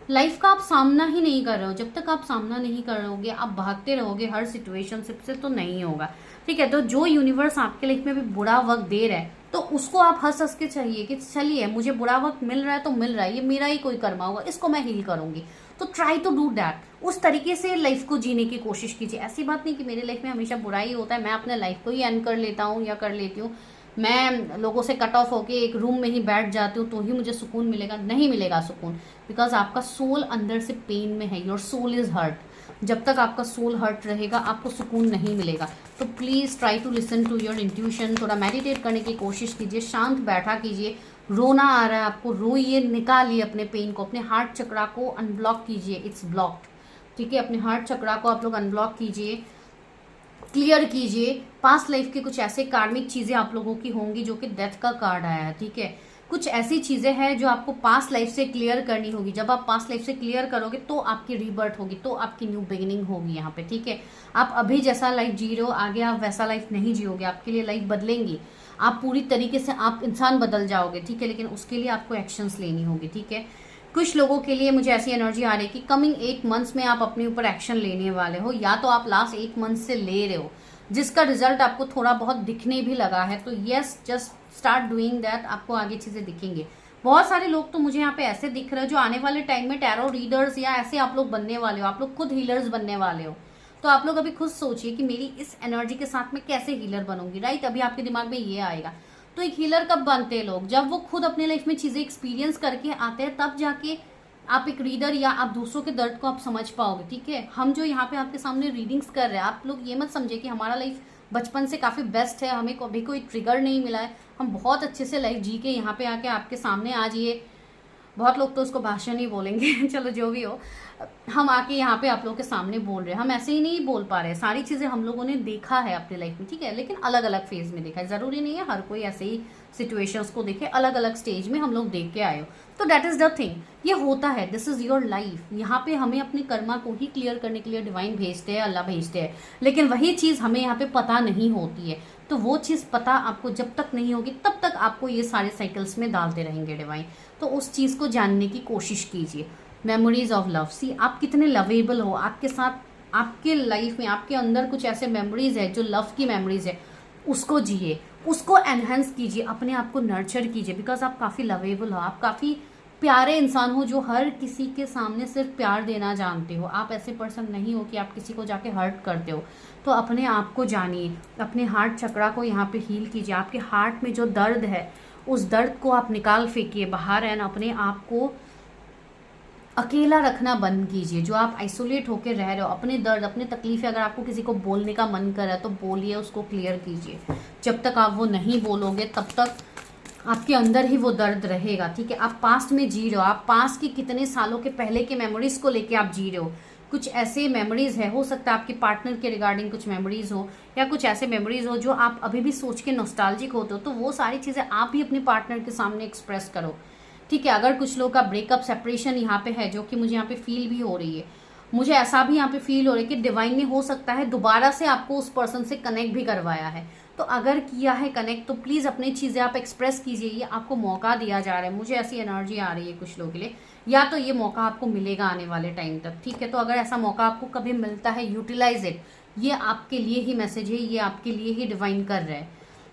लाइफ का आप सामना ही नहीं कर रहे हो। जब तक आप सामना नहीं करोगे, आप भागते रहोगे हर सिचुएशन से तो नहीं होगा। ठीक है, तो जो यूनिवर्स आपके लाइफ में भी बुरा वक्त दे रहा है, तो उसको आप हंस हंस के चाहिए कि चलिए मुझे बुरा वक्त मिल रहा है तो मिल रहा है, ये मेरा ही कोई कर्मा होगा, इसको मैं हील करूंगी। तो ट्राई टू डू दैट, उस तरीके से लाइफ को जीने की कोशिश कीजिए। ऐसी बात नहीं कि मेरी लाइफ में हमेशा बुरा ही होता है, मैं अपने लाइफ को ही एंड कर लेता हूँ या कर लेती हूँ, मैं लोगों से कट ऑफ होके एक रूम में ही बैठ जाती हूँ तो ही मुझे सुकून मिलेगा। नहीं मिलेगा सुकून, बिकॉज आपका सोल अंदर से पेन में है, योर सोल इज हर्ट। जब तक आपका सोल हर्ट रहेगा आपको सुकून नहीं मिलेगा। तो please try to listen to your intuition, थोड़ा मेडिटेट करने की कोशिश कीजिए, शांत बैठा कीजिए। रोना आ रहा है आपको, रोइए, निकालिए अपने पेन को, अपने हार्ट चक्रा को अनब्लॉक कीजिए, इट्स ब्लॉक्ड। ठीक है, अपने हार्ट चक्रा को आप लोग अनब्लॉक कीजिए, क्लियर कीजिए। पास्ट लाइफ के कुछ ऐसे कार्मिक चीजें आप लोगों की होंगी, जो कि डेथ का कार्ड आया है। ठीक है, कुछ ऐसी चीजें हैं जो आपको पास्ट लाइफ से क्लियर करनी होगी। जब आप पास्ट लाइफ से क्लियर करोगे तो आपकी रीबर्थ होगी, तो आपकी न्यू बिगिनिंग होगी यहाँ पे। ठीक है, आप अभी जैसा लाइफ जी रहे हो, आगे आप वैसा लाइफ नहीं जियोगे, आपके लिए लाइफ बदलेंगी, आप पूरी तरीके से आप इंसान बदल जाओगे। ठीक है, लेकिन उसके लिए आपको एक्शंस लेनी होगी। ठीक है, कुछ लोगों के लिए मुझे ऐसी एनर्जी आ रही है कि कमिंग 8 मंथ्स में आप अपने ऊपर एक्शन लेने वाले हो, या तो आप लास्ट 8 मंथ से ले रहे हो, जिसका रिजल्ट आपको थोड़ा बहुत दिखने भी लगा है। तो yes, just start doing that, आपको आगे चीजें दिखेंगे। बहुत सारे लोग तो मुझे यहाँ पे ऐसे दिख रहे हैं जो आने वाले टाइम में टैरो रीडर्स या ऐसे आप लोग बनने वाले हो, आप लोग खुद हीलर्स बनने वाले हो। तो आप लोग अभी खुद सोचिए कि मेरी इस एनर्जी के साथ मैं कैसे हीलर बनूंगी। राइट, अभी आपके दिमाग में ये आएगा। तो एक हीलर कब बनते हैं लोग? जब वो खुद अपने लाइफ में चीजें एक्सपीरियंस करके आते हैं, तब जाके आप एक रीडर या आप दूसरों के दर्द को आप समझ पाओगे। ठीक है, हम जो यहाँ पे आपके सामने रीडिंग्स कर रहे हैं, आप लोग ये मत समझे कि हमारा लाइफ बचपन से काफी बेस्ट है, हमें कभी कोई ट्रिगर नहीं मिला है, हम बहुत अच्छे से लाइफ जी के यहाँ पे आके आपके सामने आज ये, बहुत लोग तो उसको भाषण ही बोलेंगे चलो जो भी हो, हम आके यहाँ पे आप लोगों के सामने बोल रहे हैं। हम ऐसे ही नहीं बोल पा रहे, सारी चीजें हम लोगों ने देखा है अपने लाइफ में। ठीक है, लेकिन अलग अलग फेज में देखा है, जरूरी नहीं है हर कोई ऐसे ही सिचुएशंस को देखे, अलग अलग स्टेज में हम लोग देख के आए हो। तो दैट इज द थिंग, ये होता है, दिस इज योर लाइफ। यहाँ पे हमें अपने कर्मा को ही क्लियर करने के लिए डिवाइन भेजते हैं, अल्लाह भेजते हैं, लेकिन वही चीज हमें यहाँ पे पता नहीं होती है। तो वो चीज पता आपको जब तक नहीं होगी, तब तक आपको ये सारे साइकिल्स में डालते रहेंगे डिवाइन। तो उस चीज को जानने की कोशिश कीजिए। मेमोरीज ऑफ लव, सी आप कितने लवेबल हो, आपके साथ आपके लाइफ में आपके अंदर कुछ ऐसे मेमोरीज है जो लव की मेमोरीज है, उसको जिए, उसको एनहेंस कीजिए, अपने आप को नर्चर कीजिए, बिकॉज आप काफी लवेबल हो, आप काफी प्यारे इंसान हो जो हर किसी के सामने सिर्फ प्यार देना जानते हो। आप ऐसे पर्सन नहीं हो कि आप किसी को जाके हर्ट करते हो। तो अपने आप को जानिए, अपने हार्ट चक्रा को यहाँ पे हील कीजिए। आपके हार्ट में जो दर्द है, उस दर्द को आप निकाल फेंकिए बाहर, एंड अपने आप को अकेला रखना बंद कीजिए। जो आप आइसोलेट होकर रह रहे हो, अपने दर्द, अपने तकलीफें, अगर आपको किसी को बोलने का मन कर रहा है तो बोलिए, उसको क्लियर कीजिए। जब तक आप वो नहीं बोलोगे तब तक आपके अंदर ही वो दर्द रहेगा। ठीक है, आप पास्ट में जी रहे हो, आप पास्ट के कितने सालों के पहले के मेमोरीज को लेके आप जी रहे हो। कुछ ऐसे मेमोरीज है, हो सकता है आपके पार्टनर के रिगार्डिंग कुछ मेमोरीज हो, या कुछ ऐसे मेमोरीज हो जो आप अभी भी सोच के नॉस्टैल्जिक होते हो। तो वो सारी चीजें आप भी अपने पार्टनर के सामने एक्सप्रेस करो। ठीक है, अगर कुछ लोग का ब्रेकअप सेपरेशन यहाँ पे है, जो कि मुझे यहाँ पे फील भी हो रही है, मुझे ऐसा भी यहाँ पे फील हो रहा है कि डिवाइन ने हो सकता है दोबारा से आपको उस पर्सन से कनेक्ट भी करवाया है। तो अगर किया है कनेक्ट तो प्लीज़ अपनी चीज़ें आप एक्सप्रेस कीजिए। ये आपको मौका दिया जा रहा है, मुझे ऐसी एनर्जी आ रही है कुछ लोगों के लिए, या तो ये मौका आपको मिलेगा आने वाले टाइम तक, ठीक है। तो अगर ऐसा मौका आपको कभी मिलता है, यूटिलाइज इट। ये आपके लिए ही मैसेज है, ये आपके लिए ही डिवाइन कर रहा है।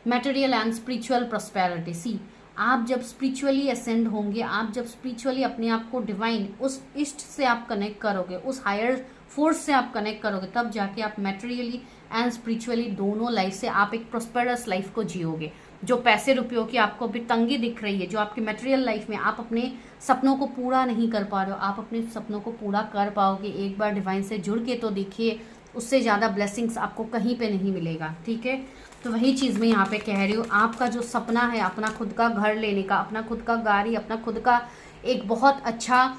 मटेरियल एंड स्पिरिचुअल प्रॉस्पेरिटी, सी आप जब स्पिरिचुअली असेंड होंगे, आप जब स्पिरिचुअली अपने आप को डिवाइन, उस इष्ट से आप कनेक्ट करोगे, उस हायर फोर्स से आप कनेक्ट करोगे, तब जाके आप मटेरियली एंड स्पिरिचुअली दोनों लाइफ से आप एक प्रोस्पेरस लाइफ को जियोगे। जो पैसे रुपयों की आपको अभी तंगी दिख रही है, जो आपकी मटेरियल लाइफ में आप अपने सपनों को पूरा नहीं कर पा रहे हो, आप अपने सपनों को पूरा कर पाओगे। एक बार डिवाइन से जुड़ के तो देखिए, उससे ज़्यादा ब्लेसिंग्स आपको कहीं पे नहीं मिलेगा, ठीक है। तो वही चीज़ मैं यहाँ पे कह रही हूँ, आपका जो सपना है अपना खुद का घर लेने का, अपना खुद का गाड़ी, अपना खुद का एक बहुत अच्छा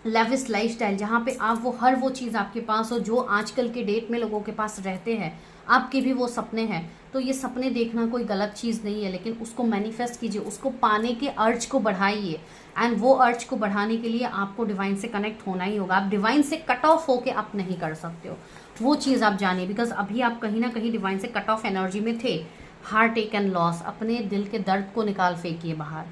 लेविश लाइफस्टाइल, जहाँ पे आप वो चीज़ आपके पास हो जो आजकल के डेट में लोगों के पास रहते हैं, आपके भी वो सपने हैं। तो ये सपने देखना कोई गलत चीज़ नहीं है, लेकिन उसको मैनिफेस्ट कीजिए, उसको पाने के अर्ज को बढ़ाइए। एंड वो अर्ज को बढ़ाने के लिए आपको डिवाइन से कनेक्ट होना ही होगा। आप डिवाइन से कट ऑफ होके आप नहीं कर सकते हो, वो चीज़ आप जानिए। बिकॉज अभी आप कहीं ना कहीं डिवाइन से कट ऑफ एनर्जी में थे। हार्ट टेक एंड लॉस, अपने दिल के दर्द को निकाल फेंकिए बाहर।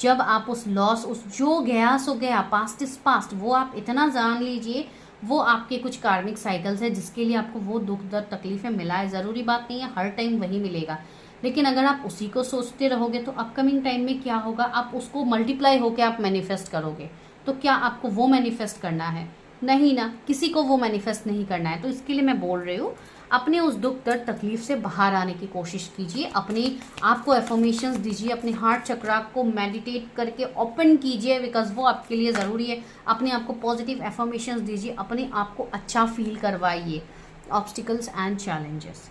जब आप उस लॉस, उस जो गया सो गया, पास्ट इज पास्ट, वो आप इतना जान लीजिए, वो आपके कुछ कार्मिक साइकिल्स है जिसके लिए आपको वो दुख दर्द तकलीफें मिला है। ज़रूरी बात नहीं है हर टाइम वही मिलेगा, लेकिन अगर आप उसी को सोचते रहोगे तो अपकमिंग टाइम में क्या होगा, आप उसको मल्टीप्लाई होकर आप मैनिफेस्ट करोगे। तो क्या आपको वो मैनिफेस्ट करना है? नहीं ना, किसी को वो मैनिफेस्ट नहीं करना है। तो इसके लिए मैं बोल रही हूँ, अपने उस दुख दर्द तकलीफ से बाहर आने की कोशिश कीजिए, अपने आप को एफर्मेशंस दीजिए, अपने हार्ट चक्रा को मेडिटेट करके ओपन कीजिए, बिकॉज वो आपके लिए ज़रूरी है। अपने आप को पॉजिटिव एफर्मेशंस दीजिए, अपने आप को अच्छा फील करवाइए। ऑब्स्टिकल्स एंड चैलेंजेस,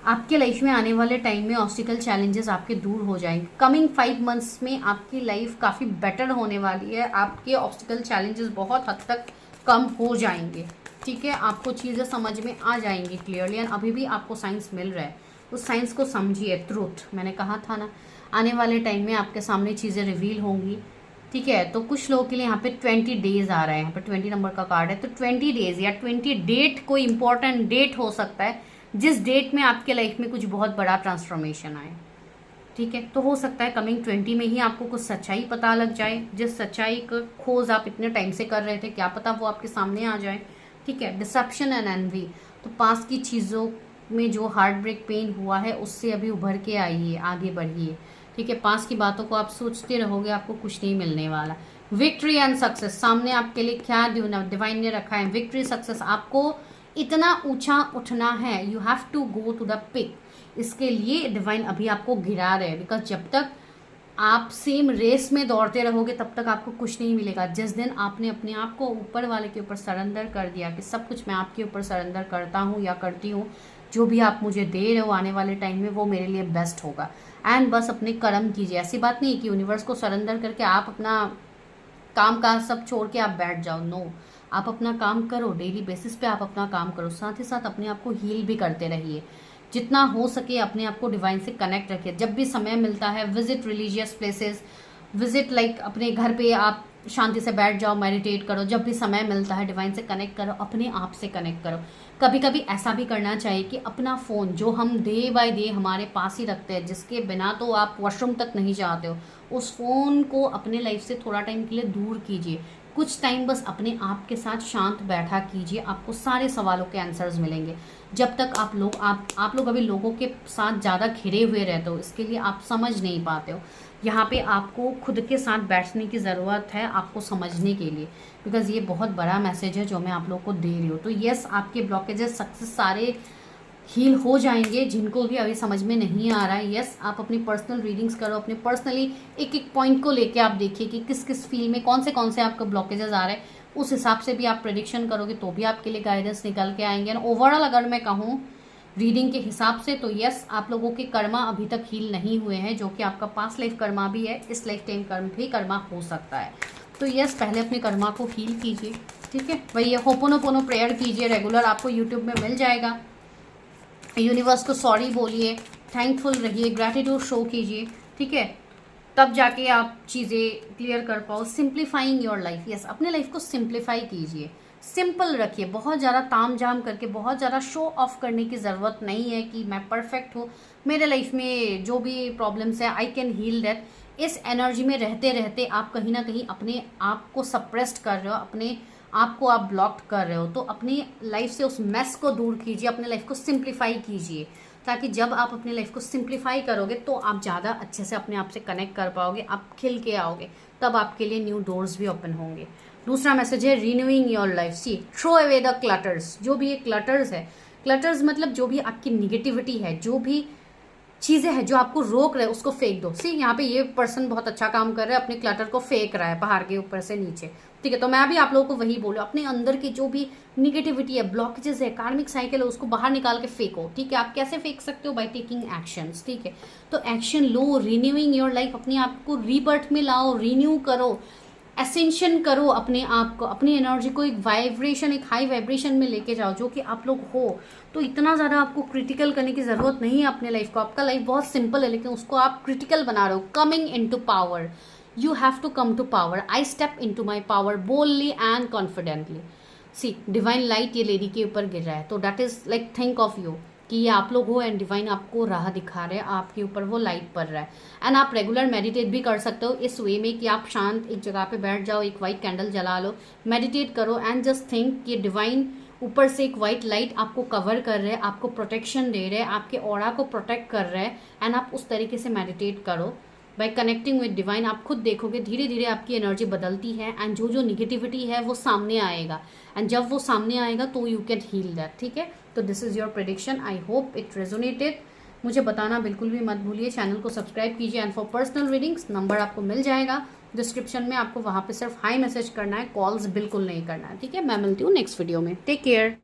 आपके लाइफ में आने वाले टाइम में ऑब्स्टिकल चैलेंजेस आपके दूर हो जाएंगे। कमिंग 5 मंथ्स में आपकी लाइफ काफ़ी बेटर होने वाली है। आपके ऑब्स्टिकल चैलेंजेस बहुत हद तक कम हो जाएंगे, ठीक है। आपको चीज़ें समझ में आ जाएंगी क्लियरली। एंड अभी भी आपको साइंस मिल रहा है, उस साइंस को समझिए। ट्रूथ, मैंने कहा था ना, आने वाले टाइम में आपके सामने चीज़ें रिवील होंगी, ठीक है। तो कुछ लोगों के लिए यहाँ पे 20 डेज आ रहा है, यहाँ पे 20 नंबर का कार्ड है। तो 20 डेज या 20 डेट कोई इंपॉर्टेंट डेट हो सकता है, जिस डेट में आपके लाइफ में कुछ बहुत बड़ा ट्रांसफॉर्मेशन आए, ठीक है। तो हो सकता है कमिंग 20 में ही आपको कुछ सच्चाई पता लग जाए। जिस सच्चाई का खोज आप इतने टाइम से कर रहे थे, क्या पता वो आपके सामने आ जाए, ठीक है। डिसेप्शन एंड एनवी, तो पास की चीज़ों में जो हार्ट ब्रेक पेन हुआ है उससे अभी उभर के आइए, आगे बढ़िए, ठीक है। पास की बातों को आप सोचते रहोगे, आपको कुछ नहीं मिलने वाला। विक्ट्री एंड सक्सेस, सामने आपके लिए क्या डिवाइन ने रखा है, विक्ट्री सक्सेस। आपको इतना ऊंचा उठना है, you have to go to the peak. इसके लिए डिवाइन अभी आपको गिरा रहे हैं, बिकॉज जब तक आप सेम रेस में दौड़ते रहोगे तब तक आपको कुछ नहीं मिलेगा। जिस दिन आपने अपने आप को ऊपर वाले के ऊपर सरेंडर कर दिया कि सब कुछ मैं आपके ऊपर सरेंडर करता हूँ या करती हूँ, जो भी आप मुझे दे रहे हो आने वाले टाइम में वो मेरे लिए बेस्ट होगा। एंड बस अपने कर्म कीजिए। ऐसी बात नहीं कि यूनिवर्स को सरेंडर करके आप अपना काम काज सब छोड़ के आप बैठ जाओ, नो। आप अपना काम करो, डेली बेसिस पे आप अपना काम करो, साथ ही साथ अपने आप को हील भी करते रहिए। जितना हो सके अपने आप को डिवाइन से कनेक्ट रखिए। जब भी समय मिलता है, visit religious places, visit like अपने घर पे आप शांति से बैठ जाओ, मेडिटेट करो। जब भी समय मिलता है डिवाइन से कनेक्ट करो, अपने आप से कनेक्ट करो। कभी कभी ऐसा भी करना चाहिए कि अपना फ़ोन जो हम डे बाय डे हमारे पास ही रखते हैं, जिसके बिना तो आप वॉशरूम तक नहीं जाते हो, उस फ़ोन को अपने लाइफ से थोड़ा टाइम के लिए दूर कीजिए। कुछ टाइम बस अपने आप के साथ शांत बैठा कीजिए, आपको सारे सवालों के आंसर्स मिलेंगे। जब तक आप लोग अभी लोगों के साथ ज़्यादा घिरे हुए रहते हो, इसके लिए आप समझ नहीं पाते हो। यहाँ पे आपको खुद के साथ बैठने की ज़रूरत है, आपको समझने के लिए, बिकॉज ये बहुत बड़ा मैसेज है जो मैं आप लोग को दे रही हूँ। तो यस, आपके ब्लॉकेजेस सक्सेस सारे हील हो जाएंगे, जिनको भी अभी समझ में नहीं आ रहा है। यस, आप अपनी पर्सनल रीडिंग्स करो, अपने पर्सनली एक एक पॉइंट को लेके आप देखिए कि किस किस फील्ड में कौन से आपके ब्लॉकेजेस आ रहे हैं। उस हिसाब से भी आप प्रेडिक्शन करोगे तो भी आपके लिए गाइडेंस निकल के आएंगे। ओवरऑल अगर मैं कहूँ रीडिंग के हिसाब से, तो यस, आप लोगों के कर्मा अभी तक हील नहीं हुए हैं, जो कि आपका पास्ट लाइफ कर्मा भी है, इस लाइफ टाइम कर्म भी कर्मा हो सकता है। तो यस, पहले अपने कर्मा को हील कीजिए, ठीक है। वही होपोनोपोनो प्रेयर कीजिए रेगुलर, आपको यूट्यूब में मिल जाएगा। यूनिवर्स को सॉरी बोलिए, थैंकफुल रहिए, ग्रैटिट्यूड शो कीजिए, ठीक है। तब जाके आप चीज़ें क्लियर कर पाओ। सिंप्लीफाइंग योर लाइफ, यस, अपने लाइफ को सिंप्लीफाई कीजिए। सिंपल रखिए, बहुत ज़्यादा ताम झाम करके, बहुत ज़्यादा शो ऑफ करने की ज़रूरत नहीं है कि मैं परफेक्ट हूँ, मेरे लाइफ में जो भी प्रॉब्लम्स है आई कैन हील दैट। इस एनर्जी में रहते रहते आप कहीं ना कहीं अपने आप को सप्रेस्ड कर रहे हो, अपने आप को आप ब्लॉक्ड कर रहे हो। तो अपनी लाइफ से उस मेस को दूर कीजिए, अपने लाइफ को सिंप्लीफाई कीजिए, ताकि जब आप अपने लाइफ को सिंप्लीफाई करोगे तो आप ज़्यादा अच्छे से अपने आप से कनेक्ट कर पाओगे, आप खिल के आओगे, तब आपके लिए न्यू डोर्स भी ओपन होंगे। दूसरा मैसेज है renewing your life. See throw away the clutters. जो भी ये क्लटर्स है, क्लटर्स मतलब जो भी आपकी निगेटिविटी है, जो भी चीजें हैं जो आपको रोक रहे हैं, उसको फेंक दो। सी यहाँ पे ये पर्सन बहुत अच्छा काम कर रहा है, अपने क्लटर को फेंक रहा है पहाड़ के ऊपर से नीचे, ठीक है। तो मैं भी आप लोगों को वही बोलूँ, अपने अंदर की जो भी निगेटिविटी है, ब्लॉकेजेस है, कार्मिक साइकिल है, उसको बाहर निकाल के फेंको, ठीक है। आप कैसे फेंक सकते हो? बाय टेकिंग एक्शंस, ठीक है। तो action low, renewing your life, अपने आप को रीबर्थ में लाओ, रिन्यू करो, एसेंशन करो अपने आप को, अपनी एनर्जी को एक वाइब्रेशन, एक हाई वाइब्रेशन में लेके जाओ, जो कि आप लोग हो। तो इतना ज़्यादा आपको क्रिटिकल करने की ज़रूरत नहीं है अपने लाइफ को। आपका लाइफ बहुत सिंपल है, लेकिन उसको आप क्रिटिकल बना रहे हो। Coming into power, you have to come to power. I step into my power boldly and confidently. See divine light ये लेडी के ऊपर गिर रहा है, तो that is like think of you कि ये आप लोग हो एंड डिवाइन आपको राह दिखा रहे हैं, आपके ऊपर वो लाइट पड़ रहा है। एंड आप रेगुलर मेडिटेट भी कर सकते हो इस वे में कि आप शांत एक जगह पे बैठ जाओ, एक वाइट कैंडल जला लो, मेडिटेट करो एंड जस्ट थिंक कि डिवाइन ऊपर से एक वाइट लाइट आपको कवर कर रहे हैं, आपको प्रोटेक्शन दे रहे हैं, आपके ऑरा को प्रोटेक्ट कर रहे हैं। एंड आप उस तरीके से मेडिटेट करो बाय कनेक्टिंग विद डिवाइन। आप खुद देखोगे धीरे धीरे आपकी एनर्जी बदलती है एंड जो जो निगेटिविटी है वो सामने आएगा, एंड जब वो सामने आएगा तो यू कैन हील दैट, ठीक है। तो this is your prediction, I hope it resonated. मुझे बताना बिल्कुल भी मत भूलिए, चैनल को सब्सक्राइब कीजिए। And for personal readings number आपको मिल जाएगा डिस्क्रिप्शन में, आपको वहाँ पे सिर्फ हाई मैसेज करना है, कॉल्स बिल्कुल नहीं करना है, ठीक है। मैं मिलती हूँ नेक्स्ट वीडियो में, टेक केयर।